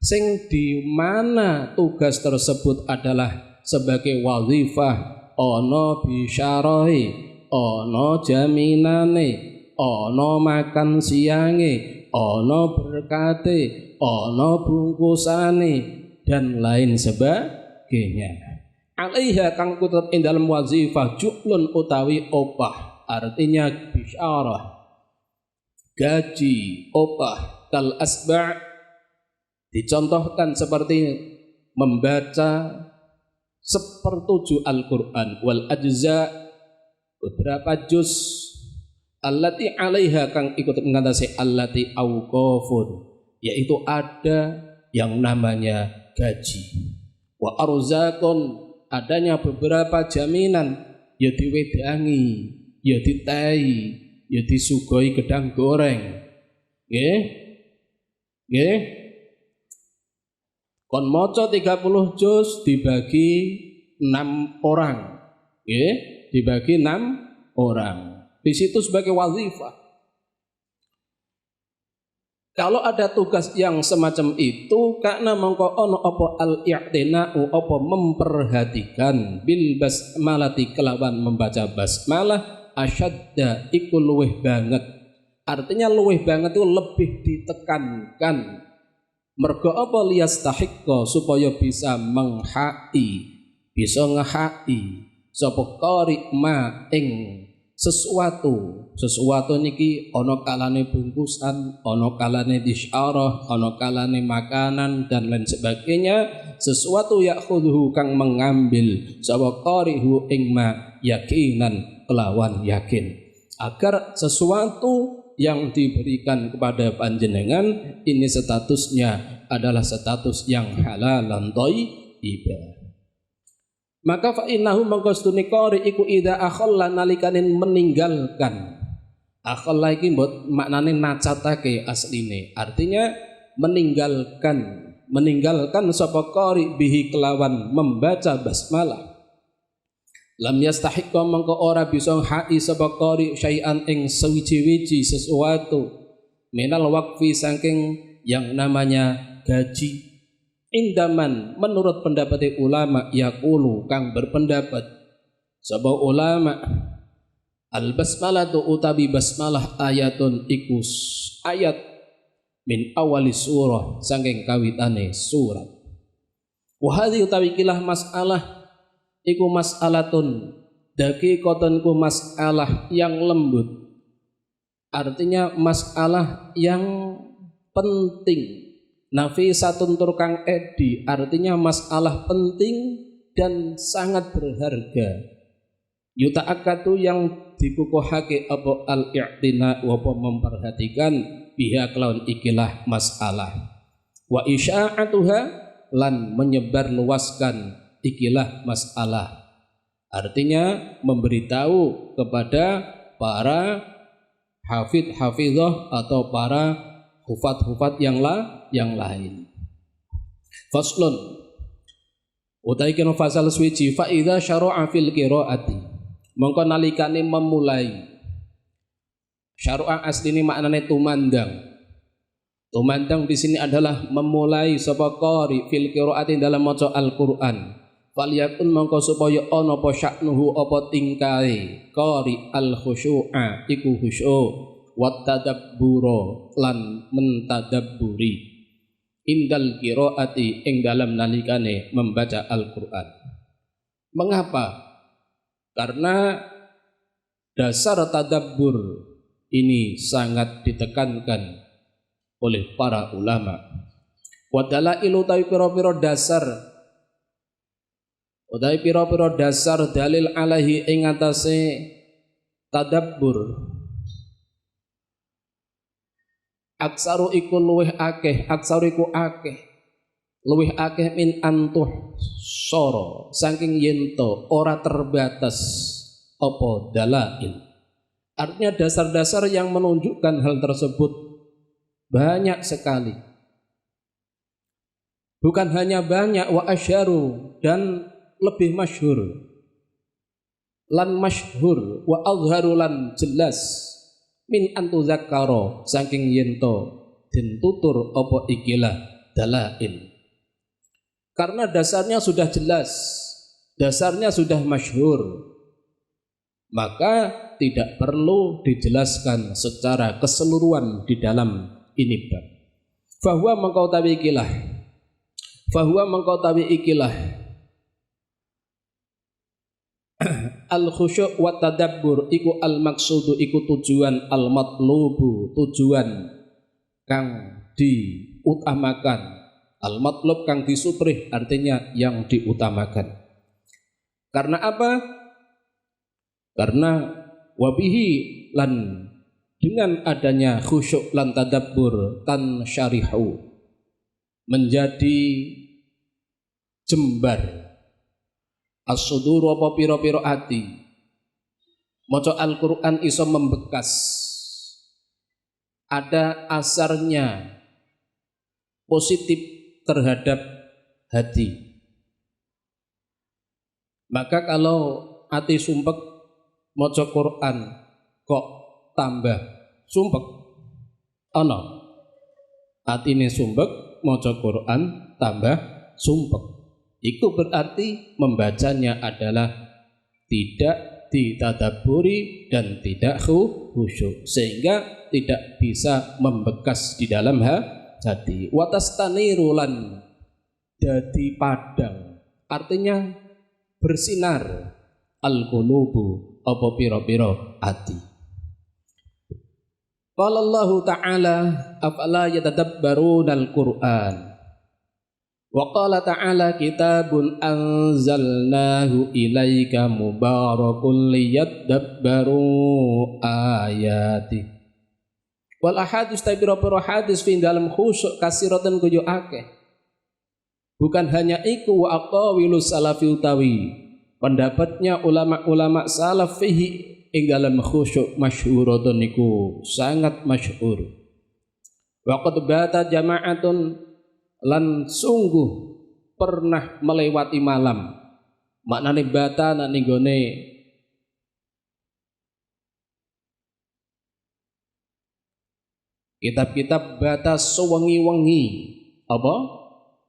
sing di mana tugas tersebut adalah sebagai wazifah ana bisyarahi ana jaminane ana makan siange, ana berkate, ana bungkusane dan lain sebagainya. Alaiha kang kutut ing dalam wazifah ju'lun utawi opah, artinya bisyarah, gaji, opah, kal asba' dicontohkan seperti membaca sepertujuh Al-Qur'an wal ajza beberapa juz allati alaiha kang ikut mengatasi allati auqafun yaitu ada yang namanya gaji wa arzaqun adanya beberapa jaminan ya diwedangi ya ditehi ya disugoi gedang goreng nggih nggih kon maca 30 juz dibagi 6 orang nggih dibagi 6 orang. Di situ sebagai wazifah. Kalau ada tugas yang semacam itu karena mongko ono apa al-i'tina'u apa memperhatikan bil basmalati kelawan membaca basmalah asyadda iku luweh banget. Artinya luweh banget itu lebih ditekankan. Mergo apa liyastahiqqa supaya bisa menghai, bisa ngehai sapa qari ma ing sesuatu niki ana kalane bungkusan, ana kalane disyarah, ana kalane makanan dan lain sebagainya, sesuatu yakhudhu kang mengambil sapa qarihu ing ma yakinan kelawan yakin agar sesuatu yang diberikan kepada panjenengan ini statusnya adalah status yang halalan thayyibah. Maka fa innahu mangkostune qari iku idza akhalla nalikanin meninggalkan. Akhalla iki mbok maknane nacatake asline. Artinya meninggalkan sapa qari bihi kelawan membaca basmalah. Lam yastahiqqa mangko ora bisa hai sapa qari syai'an ing sewiji-wiji sesuatu minal waqfi saking yang namanya gaji. Indaman menurut pendapat ulama yaqulu kang berpendapat sebab ulama al basmalatu utabi basmalah ayatun ikus ayat min awali surah saking kawitane surat wa hadhi utawi kilah masalah iku mas'alatun daqiqatun ku masalah yang lembut artinya masalah yang penting. Nafisatun turkang edi artinya masalah penting dan sangat berharga. Yuta'akatu yang dikukuhake apa al-i'tina apa memperhatikan biha kelawan ikilah masalah. Wa isya'atuha lan menyebar luaskan ikilah masalah. Artinya memberitahu kepada para hafidh-hafidhah atau para hufat-hufat yang lain. Faslun Utawi kena fasal swiji fa idza syara'a fil qiraati mongko nalikane memulai. Syara'a asline maknane tumandang. Tumandang di sini adalah memulai sapa qari fil qiraati dalam maca Al-Qur'an. Falyakun mongko supaya ana apa sya'nuhu apa tingkae qari al-khusyu'a iku khusyuk wa tadabbura lan mentadabburi indal qiraati ing dalam nalikane membaca Al-Qur'an. Mengapa? Karena dasar tadabbur ini sangat ditekankan oleh para ulama. Wadalailu tawi pira-pira dasar dalil alaihi ing atase tadabbur aksaru iku luweh akeh, aksaru iku akeh luweh akeh min antuh soro saking yento ora terbatas apa dalail. Artinya dasar-dasar yang menunjukkan hal tersebut banyak sekali. Bukan hanya banyak, wa asyaru dan lebih masyhur. Lan masyhur wa azharu lan jelas min antuzakkara saking yento den tutur apa ikilah dalail. Karena dasarnya sudah jelas, dasarnya sudah masyhur, maka tidak perlu dijelaskan secara keseluruhan di dalam ini bab. Fahuwa mengkau tawi ikilah al khusyuk wa tadabbur iku al maksudu iku tujuan al matlubu tujuan kang diutamakan, al matlub kang disuprih artinya yang diutamakan. Karena apa? Karena wabihi lan dengan adanya khusyuk lan tadabbur tan syarihu menjadi jembar as-sudur apa pira-pira ati maca Al-Qur'an iso membekas, ada asarnya positif terhadap hati. Maka kalau ati sumpek maca Qur'an kok tambah sumpek ana, atine sumpek maca Quran tambah sumpek, itu berarti membacanya adalah tidak ditadabburi dan tidak khusyuk, sehingga tidak bisa membekas di dalam hati. Watastaniru lan dadi padang, artinya bersinar al-qulubu apa pira-pira ati. Qala Allah Ta'ala afala yatadabbaruna al-Qur'an wa qala ta'ala kitabun anzalnahu ilaika mubarakun liyadabbaru ayati wal ahadis tabira-pira hadis fi dalam khusyuk kasiratan kuyo akeh. Bukan hanya iku wa aqawilus salafi utawi pendapatnya ulama-ulama salaf fihi ing dalam khusyuk masyhuratun niku sangat masyhur. Wa qad bata jama'atun lan sungguh pernah melewati malam. Maknane bata nang nggone kitab-kitab bata sewengi-wengi. Apa?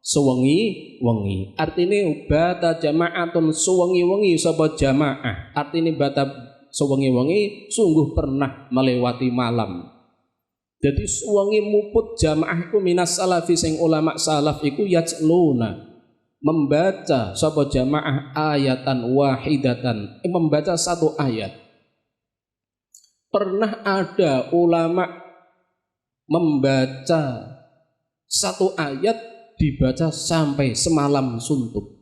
Sewengi-wengi. Artine bata jama'atun sewengi-wengi sapa jamaah. Artine bata sewengi-wengi sungguh pernah melewati malam. Jadi sewengi muput jamaah iku minas salafi sing ulama salaf iku yajluna membaca sapa jamaah ayatan wahidatan, membaca satu ayat. Pernah ada ulama membaca satu ayat dibaca sampai semalam suntuk.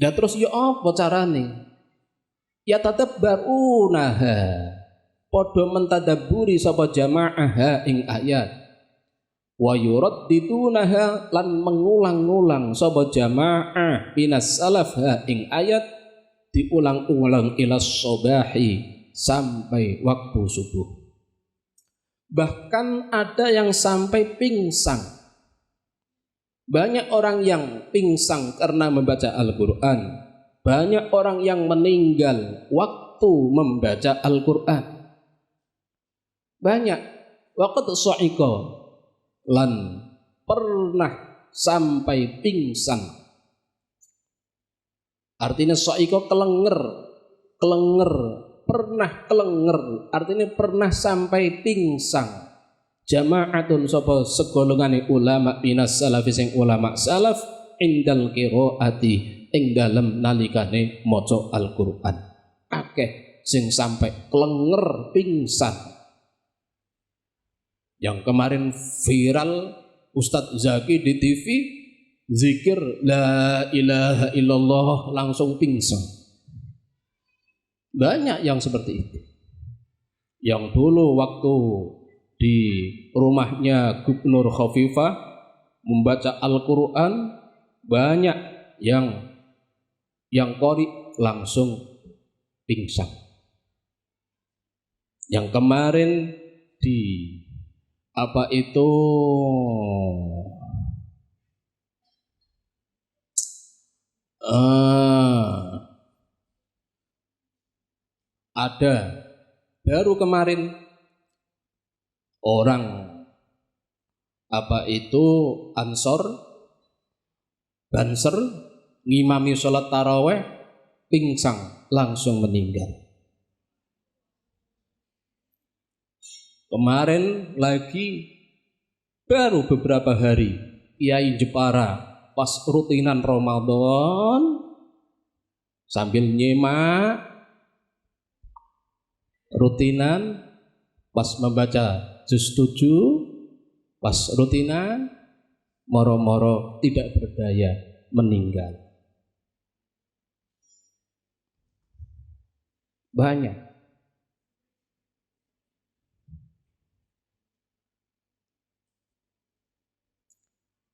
Ya terus ya apa carane? Ya tadabbarunaha padha mentadabburi sapa jamaah ing ayat. Wa yuraddidunaha lan mengulang-ulang sapa jamaah minas salaf ing ayat diulang-ulang ila sobahi sampai waktu subuh. Bahkan ada yang sampai pingsan. Banyak orang yang pingsan karena membaca Al-Quran. Banyak orang yang meninggal waktu membaca Al-Quran. Banyak. Waqad sa'iqa, lan pernah sampai pingsan. Artinya sa'iqa kelenger, pernah kelenger, artinya pernah sampai pingsan. Jama'atun sapa segolongane ulama minas salaf sing ulama salaf indal qiraati ing dalem nalikane maca Al-Qur'an. Akeh sing sampai kelenger pingsan. Yang kemarin viral Ustadz Zaki di TV zikir la ilaha illallah langsung pingsan. Banyak yang seperti itu. Yang dulu waktu di rumahnya Gubernur Khofifah membaca Al-Quran, banyak yang qori langsung pingsan. Yang kemarin di apa itu ada baru kemarin orang apa itu Ansor Banser ngimami sholat taraweh pingsan langsung meninggal. Kemarin lagi baru beberapa hari Kiai Jepara pas rutinan Ramadan sambil nyimak rutinan pas membaca juz 7 pas rutinan moro-moro tidak berdaya meninggal. Banyak.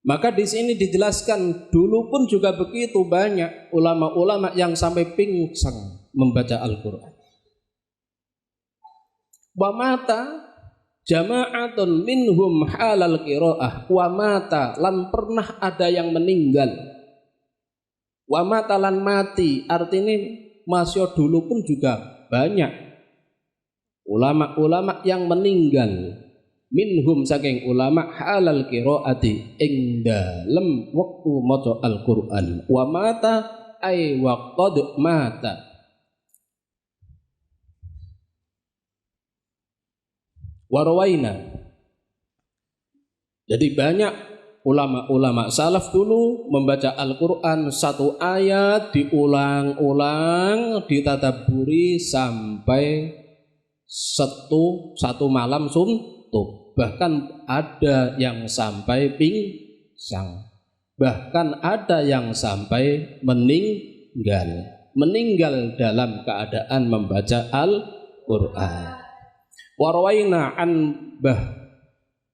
Maka di sini dijelaskan dulu pun juga begitu banyak ulama-ulama yang sampai pingsan membaca Al-Qur'an. Wa mata jama'atun minhum halal qiraah wa mata lan pernah ada yang meninggal. Wa mata lan mati artinya masih dulu pun juga banyak ulama-ulama yang meninggal. Minhum saking ulama halal qiraati ing dalem wektu maca Al-Qur'an. Wa mata ay waqad mata. Warwaina. Jadi banyak ulama-ulama salaf dulu membaca Al-Qur'an satu ayat diulang-ulang ditadabburi sampai satu malam suntuk. Bahkan ada yang sampai pingsan. Bahkan ada yang sampai meninggal dalam keadaan membaca Al-Qur'an. Warwaina an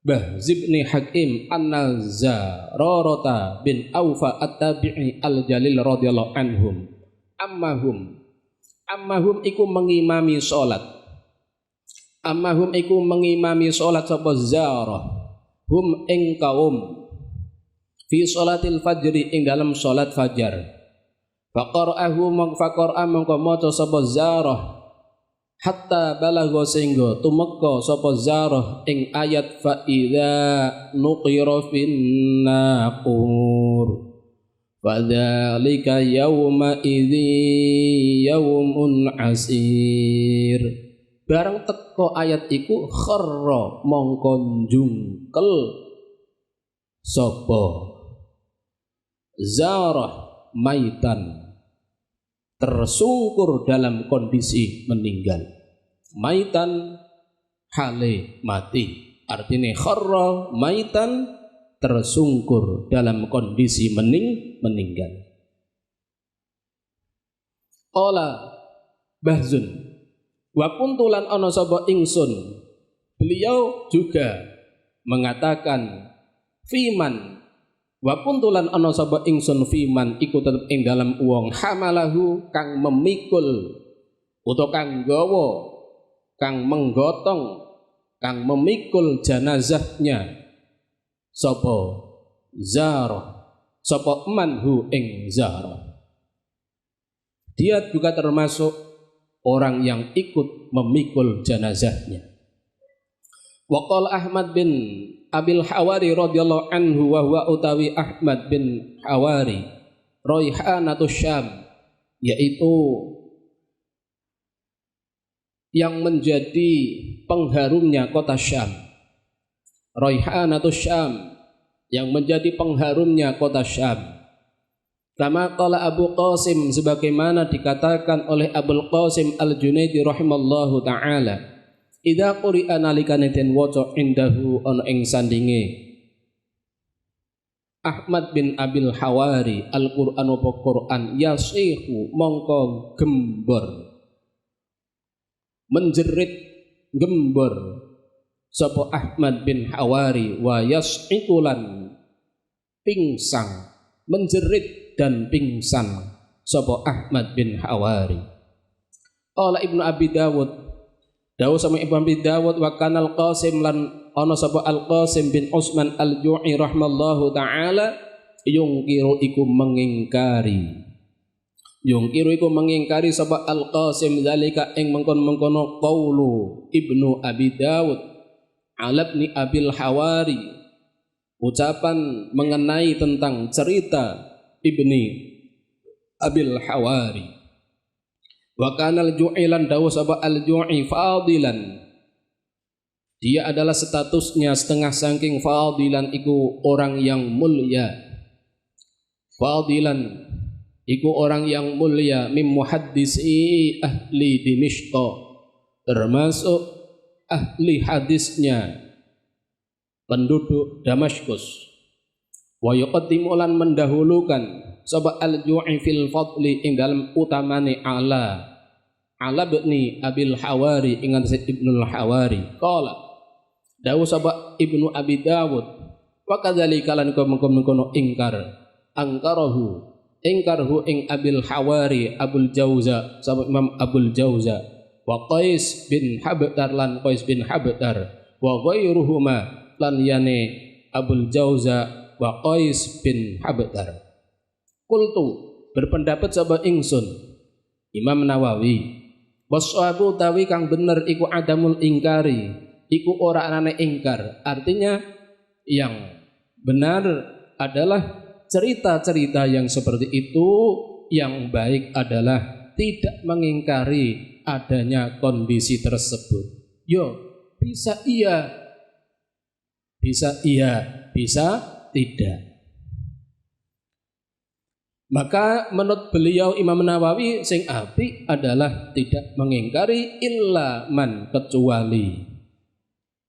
Bahzibni Hakim An-Zararata bin Aufa At-Tabi'i Al-Jalil radhiyallahu anhum Ammahum iku mengimami salat. Ammahum iku mengimami salat sapa Zarah hum ing kaum fi salatil fajri ing dalam salat fajar. Faqara'ahu mongko maca sapa Zarah hatta balagha sehingga tumeka sapa Zarah ing ayat fa idza nuqira fin naqur fadzalika yauma idzi yaumun asir. Barang teko ayat iku kharra mongko njungkel sapa Zarah maitan tersungkur dalam kondisi meninggal. Maitan hale mati. Artinya kharra maitan tersungkur dalam kondisi meninggal. Qala Bahzun wa kuntulan ana sapa ingsun. Beliau juga mengatakan fiman wa kuntulan ana sapa ingsun fiman iku tetep ing dalam wong hamalahu kang memikul utawa kang gawa kang menggotong kang memikul jenazahnya sapa zara sapa manhu ing zara. Dia juga termasuk orang yang ikut memikul jenazahnya. Wa qala Ahmad bin Abil Hawari radhiyallahu anhu wa huwa utawi Ahmad bin Hawari Raihanatu Syam, yaitu yang menjadi pengharumnya kota Syam. Raihanatu Syam, yang menjadi pengharumnya kota Syam. Kama qala Abu Qasim, sebagaimana dikatakan oleh Abul Qasim Al-Junaidi rahimallahu taala, idza quri'a nalikane den waca indahu ana ing sandinge Ahmad bin Abil Hawari Al-Qur'an apa Qur'an yasihu mongko gembor menjerit gembor sapa Ahmad bin Hawari wa yas'itulan pingsang menjerit dan pingsan sapa Ahmad bin Hawari. Qala Ibnu Abi Dawud, dawuh sama Ibnu Abi Dawud, wa kanal Qasim lan ana sapa Al Qasim bin Utsman Al Ju'i rahimallahu taala yungkiru iku mengingkari sapa Al Qasim zalika ing mengkon-mengkono qaulu Ibnu Abi Dawud ala ibni Abil Hawari, ucapan mengenai tentang cerita Ibni Abil Hawari. Wa kana al-Ju'ilan dawuh sapa al-Ju'i fadilan, dia adalah statusnya setengah saking fadilan iku orang yang mulia. Fadilan iku orang yang mulia mim muhaddisi ahli Dimishq, termasuk ahli hadisnya penduduk Damaskus. Wa yuqaddimu lan mendahulukan sapa al-Ju'i fil fadli ing dalam utamane ala ibni Abil Hawari ing Ibnul Hawari. Qala dawuh sapa Ibnu Abi Dawud, wa kadzalika lan kono angkarahu ing Abil Hawari Abul Jauza sapa Imam Abul Jauza wa Qais bin Habdar lan Qais bin Habdar wa ghairuhuma lan yane Abul Jauza wa Qais bin Habdar. Qultu berpendapat sapa ingsun Imam Nawawi, waswabu tawi kang bener iku adamul ingkari, iku ora anane ingkar. Artinya yang benar adalah cerita-cerita yang seperti itu, yang baik adalah tidak mengingkari adanya kondisi tersebut. Yo, bisa iya, bisa tidak. Maka menurut beliau Imam Nawawi sing apik adalah tidak mengingkari illa man, kecuali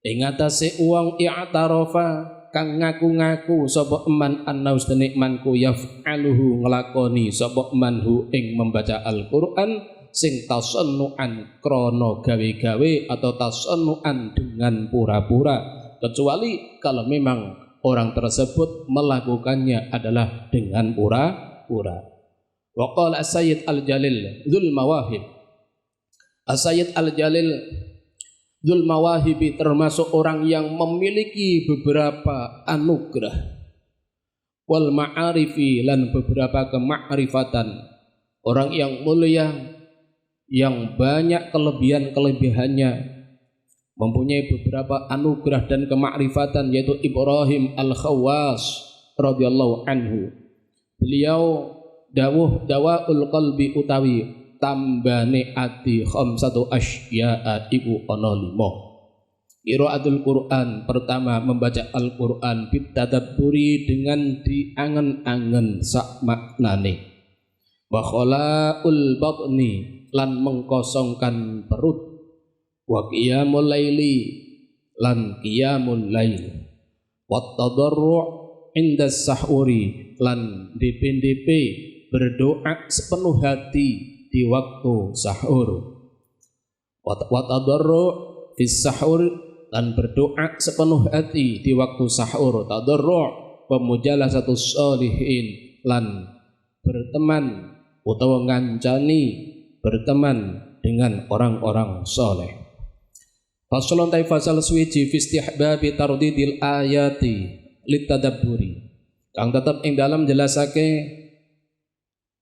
ing atase wong i'tarafa kang ngaku-ngaku sapa man annaus denikmanku yaf'aluhu nglakoni sapa manhu ing membaca Al-Qur'an sing tasannu'an krana gawe-gawe atau tasannu'an dengan pura-pura, kecuali kalau memang orang tersebut melakukannya adalah dengan pura-pura. Wa qala As-Sayyid Al-Jalil Dzul Mawahib, As-Sayyid Al-Jalil Dzul Mawahibi termasuk orang yang memiliki beberapa anugerah wal ma'arifi lan beberapa kemakrifatan, orang yang mulia yang banyak kelebihan-kelebihannya, mempunyai beberapa anugerah dan kemakrifatan, yaitu Ibrahim Al-Khawwas radhiyallahu anhu. Beliau dawuh dawaul qalbi utawi tambane ati khamsatu asya'a iku ana 5. Qiraatul Quran, pertama membaca Al-Quran bitadabburi dengan diangen-angen sak maknane. Wa khala'ul batni lan mengkosongkan perut. Wa qiyamul laili lan qiyamul lail. Wa tadarru' inda sahuri lan DPDP berdoa sepenuh hati di waktu sahur. Wa tadarru' fis sahur dan berdoa sepenuh hati di waktu sahur. Tadarru' pemujalasatus sholihin lan berteman utawa ngancani berteman dengan orang-orang soleh. Faslun fasal suwiji fi istihbabi tardidil ayati litadabburi. kang tetep ing dalam jelasake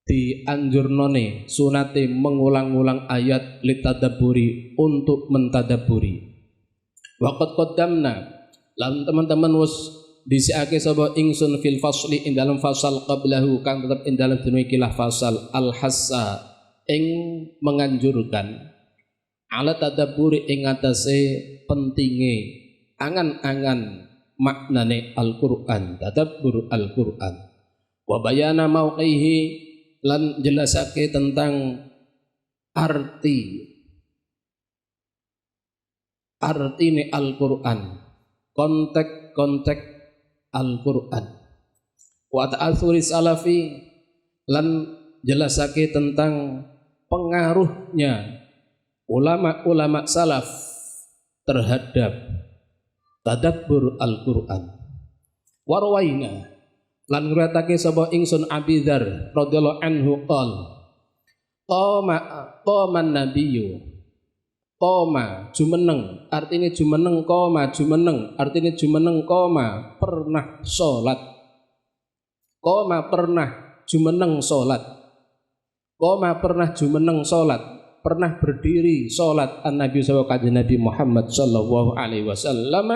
dianjurnone sunate mengulang-ulang ayat litadabburi untuk mentadabburi. Waqad qaddamna lan teman-teman wis disiake sapa ingsun fil fasli ing dalam fasal qablahu kang tetep ing dalam demikilah fasal al hassa ing menganjurkan ala tadabburi ing atase pentinge angan-angan maknane Al-Qur'an, tadabbur Al-Qur'an. Wa bayana mauqihi lan jelasake tentang artine Al-Qur'an, konteks Al-Qur'an. Wa ta'atsuri salafi lan jelasake tentang pengaruhnya ulama-ulama salaf terhadap tadabbur Al-Qur'an. Warwaina lan ngriwayatake sapa ingsun Abi Dzar radhiyallahu anhu qama nabiyyu qama jumeneng artine jumeneng qama jumeneng artine jumeneng qama pernah salat qama pernah jumeneng salat qama pernah jumeneng salat pernah berdiri salat an-nabi sallallahu Nabi Muhammad sallallahu alaihi wasallam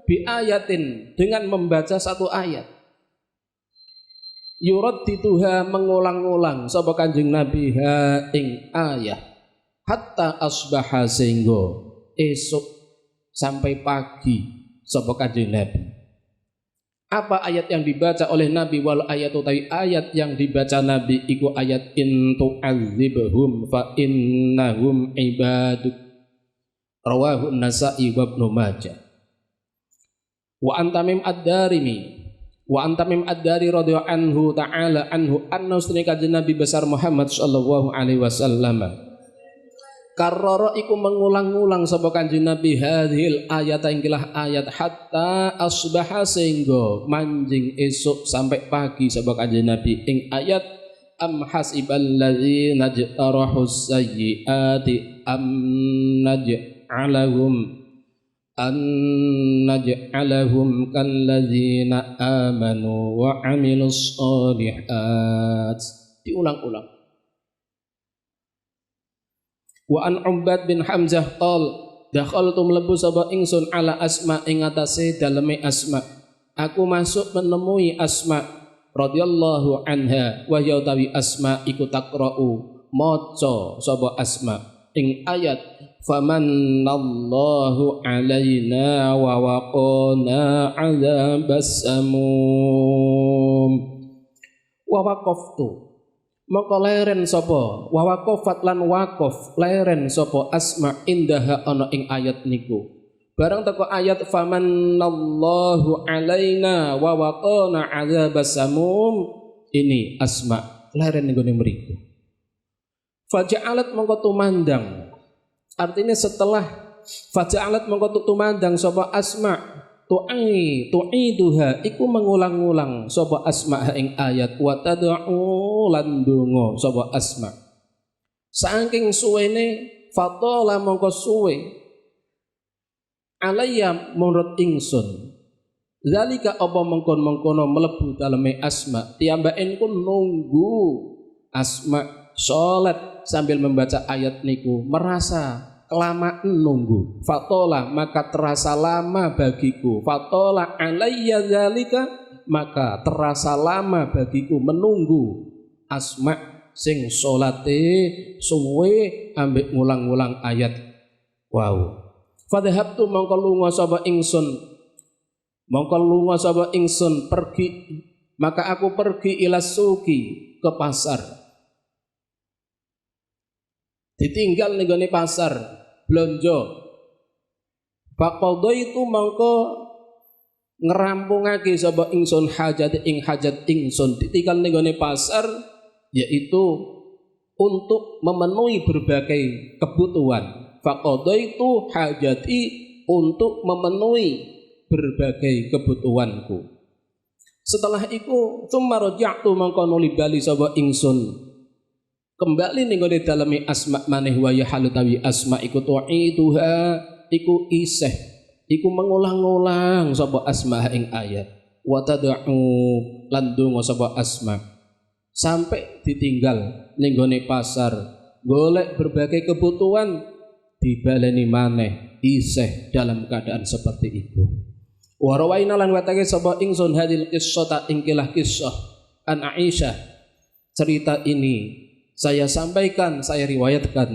bi ayatin dengan membaca satu ayat yuraddituha mengulang-ulang sapa Kanjeng Nabi ha ing ayat hatta asbaha sehingga esok sampai pagi sapa Kanjeng Nabi. Apa ayat yang dibaca oleh Nabi? Wal ayat utawi ayat yang dibaca Nabi iku ayat in tu'adzibhum fa innahum ibaduk. Rawahu An-Nasa'i wa Ibnu Majah. Wa antamim ad-darimi wa antamim ad-dari radhiyallahu anhu ta'ala anhu anna usni kanjeng Nabi besar Muhammad sallallahu alaihi wasallam karrara iku mengulang-ulang sapa kanjeng Nabi hadhil ayat ingkilah ayat hatta asbaha sehingga manjing esok sampai pagi sapa kanjeng Nabi ing ayat am hasibal ladzina jarahus sayyiati am naj'alahum kalladzina amanu wa amilus shalihat. Diulang-ulang. Wa an Ubbad bin Hamzah qol dakhaltu mlebu sapa ingsun ala Asma ing atase daleme Asma. Aku masuk menemui Asma radhiyallahu anha wa ya utawi Asma iku taqra'u maca sapa Asma ing ayat famanallahu alaina wa waqana 'adzabas samum wa waqaftu maka leren sapa wa waqafat lan waqaf leren sapa Asma indaha ana ing ayat niku barang teko ayat famanallahu alaina wa waqana 'adzabas samum ini Asma leren nggone mriku faja'alat mongko tumandang artinya setelah faja'alat mongko tumandang sapa Asma tu'iduha iku mengulang-ulang sapa Asma ing ayat wa tad'u lan donga sapa Asma saking suwene fatala mongko suwe alayya menurut ingsun zalika apa mengkon-mengkono mlebu daleme Asma tiyambaken ku nunggu Asma salat sambil membaca ayat niku merasa kelamaan nunggu fatola maka terasa lama bagiku fatola alayya zalika maka terasa lama bagiku menunggu Asma sing salate suwe ambek ngulang-ngulang ayat wow fadhahabtu mongko lunga sapa ingsun pergi maka aku pergi ila suki ke pasar ditinggal ning gone pasar blonjo faqadha itu mangko ngerampungake sapa ingsun hajat ing hajat ingsun ditinggal ning gone pasar yaitu untuk memenuhi berbagai kebutuhan faqadha itu hajati untuk memenuhi berbagai kebutuhanku setelah itu tsumma raja'tu mangko nuli bali sapa ingsun kembali ning gone daleme Asma maneh wa ya halutawi Asma iku tu'ituha iku isih iku mengulang-ulang sapa Asma ing ayat wa tad'u lan donga sapa Asma sampai ditinggal ning gone pasar golek berbagai kebutuhan dibaleni maneh isih dalam keadaan seperti itu. Wa rawaina lan watake sapa ingsun hadil qissata ingkilah kisah an Aisyah. Cerita ini saya sampaikan, saya riwayatkan,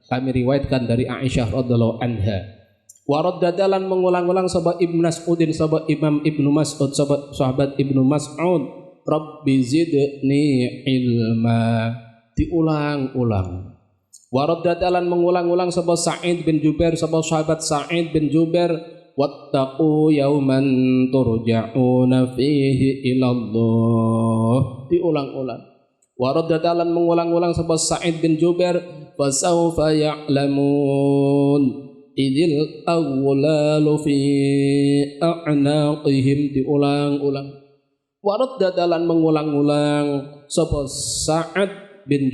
kami riwayatkan dari Aisyah radhiyallahu anha. Wa raddadalan mengulang-ulang sapa Ibnu Mas'udin sapa Imam Ibnu Mas'ud sapa sahabat Ibnu Mas'ud, Rabbi zidni ilma, diulang-ulang. Wa raddadalan mengulang-ulang sapa Sa'id bin Jubair sapa sahabat Sa'id bin Jubair, wattaqu yauman turja'una fihi ilallah, diulang-ulang. Wa raddadalan mengulang-ulang sapa Sa'id bin Jubair, fasawfa ya'lamun idil awlalu fi a'naqihim, diulang-ulang. Waraddalan mengulang-ulang sapa Sa'id bin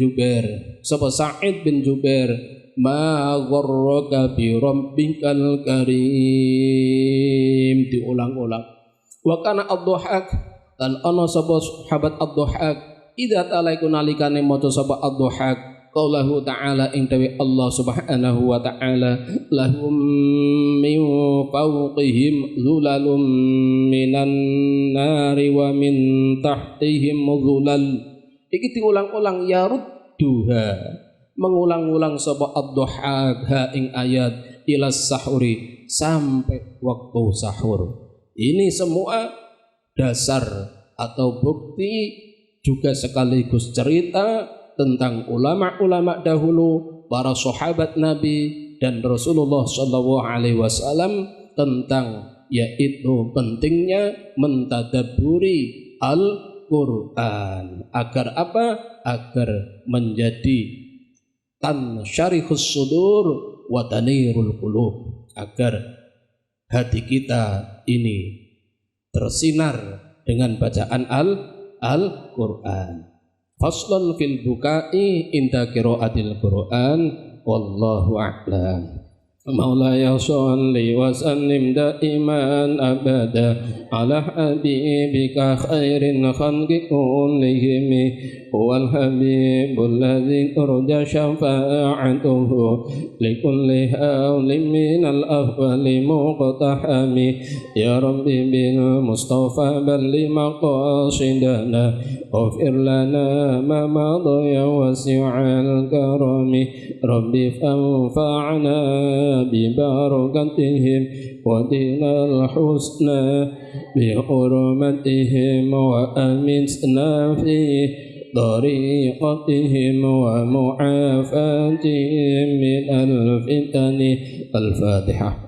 Jubair ma gharraka bi rabbikal karim, diulang-ulang. Wa kana ad-dhahak lan ana sapa sahabat ad-dhahak idza talaiku nalikane maca sapa ad-dhahak qaulahu ta'ala ing dawe Allah subhanahu wa ta'ala, lahum min fawqihim zulalum minan nari wa min tahtihim zulal. Iki diulang-ulang ya rudduha, mengulang-ulang sapa ad-dhahak ha ing ayat ila sahuri, sampai waktu sahur. Ini semua dasar atau bukti juga sekaligus cerita tentang ulama-ulama dahulu, para sahabat Nabi dan Rasulullah sallallahu alaihi wasallam, tentang yaitu pentingnya mentadabburi Al-Qur'an. Agar apa? Agar menjadi tansyarihus sudur wa tanirul qulub, agar hati kita ini tersinar dengan bacaan Al-Qur'an. Faslun fil bukai inda qiraatil Qur'an, wallahu a'lam. Maulaya sholli wa sallim daiman abada ala habibika khairin khalqi kullihim, huwal habibul ladzi turja syafa'atuhu likulli hawlin minal ahwali muqtahami. Ya Rabbi bil Mustafa balli maqasidana waghfir lana ma madaya wasi'al karami. Rabbi fanfa'na ببركتهم ودنا الحسنى بحرمتهم وأمتنا في طريقتهم ومعافاتهم من الفتن. الفاتحة.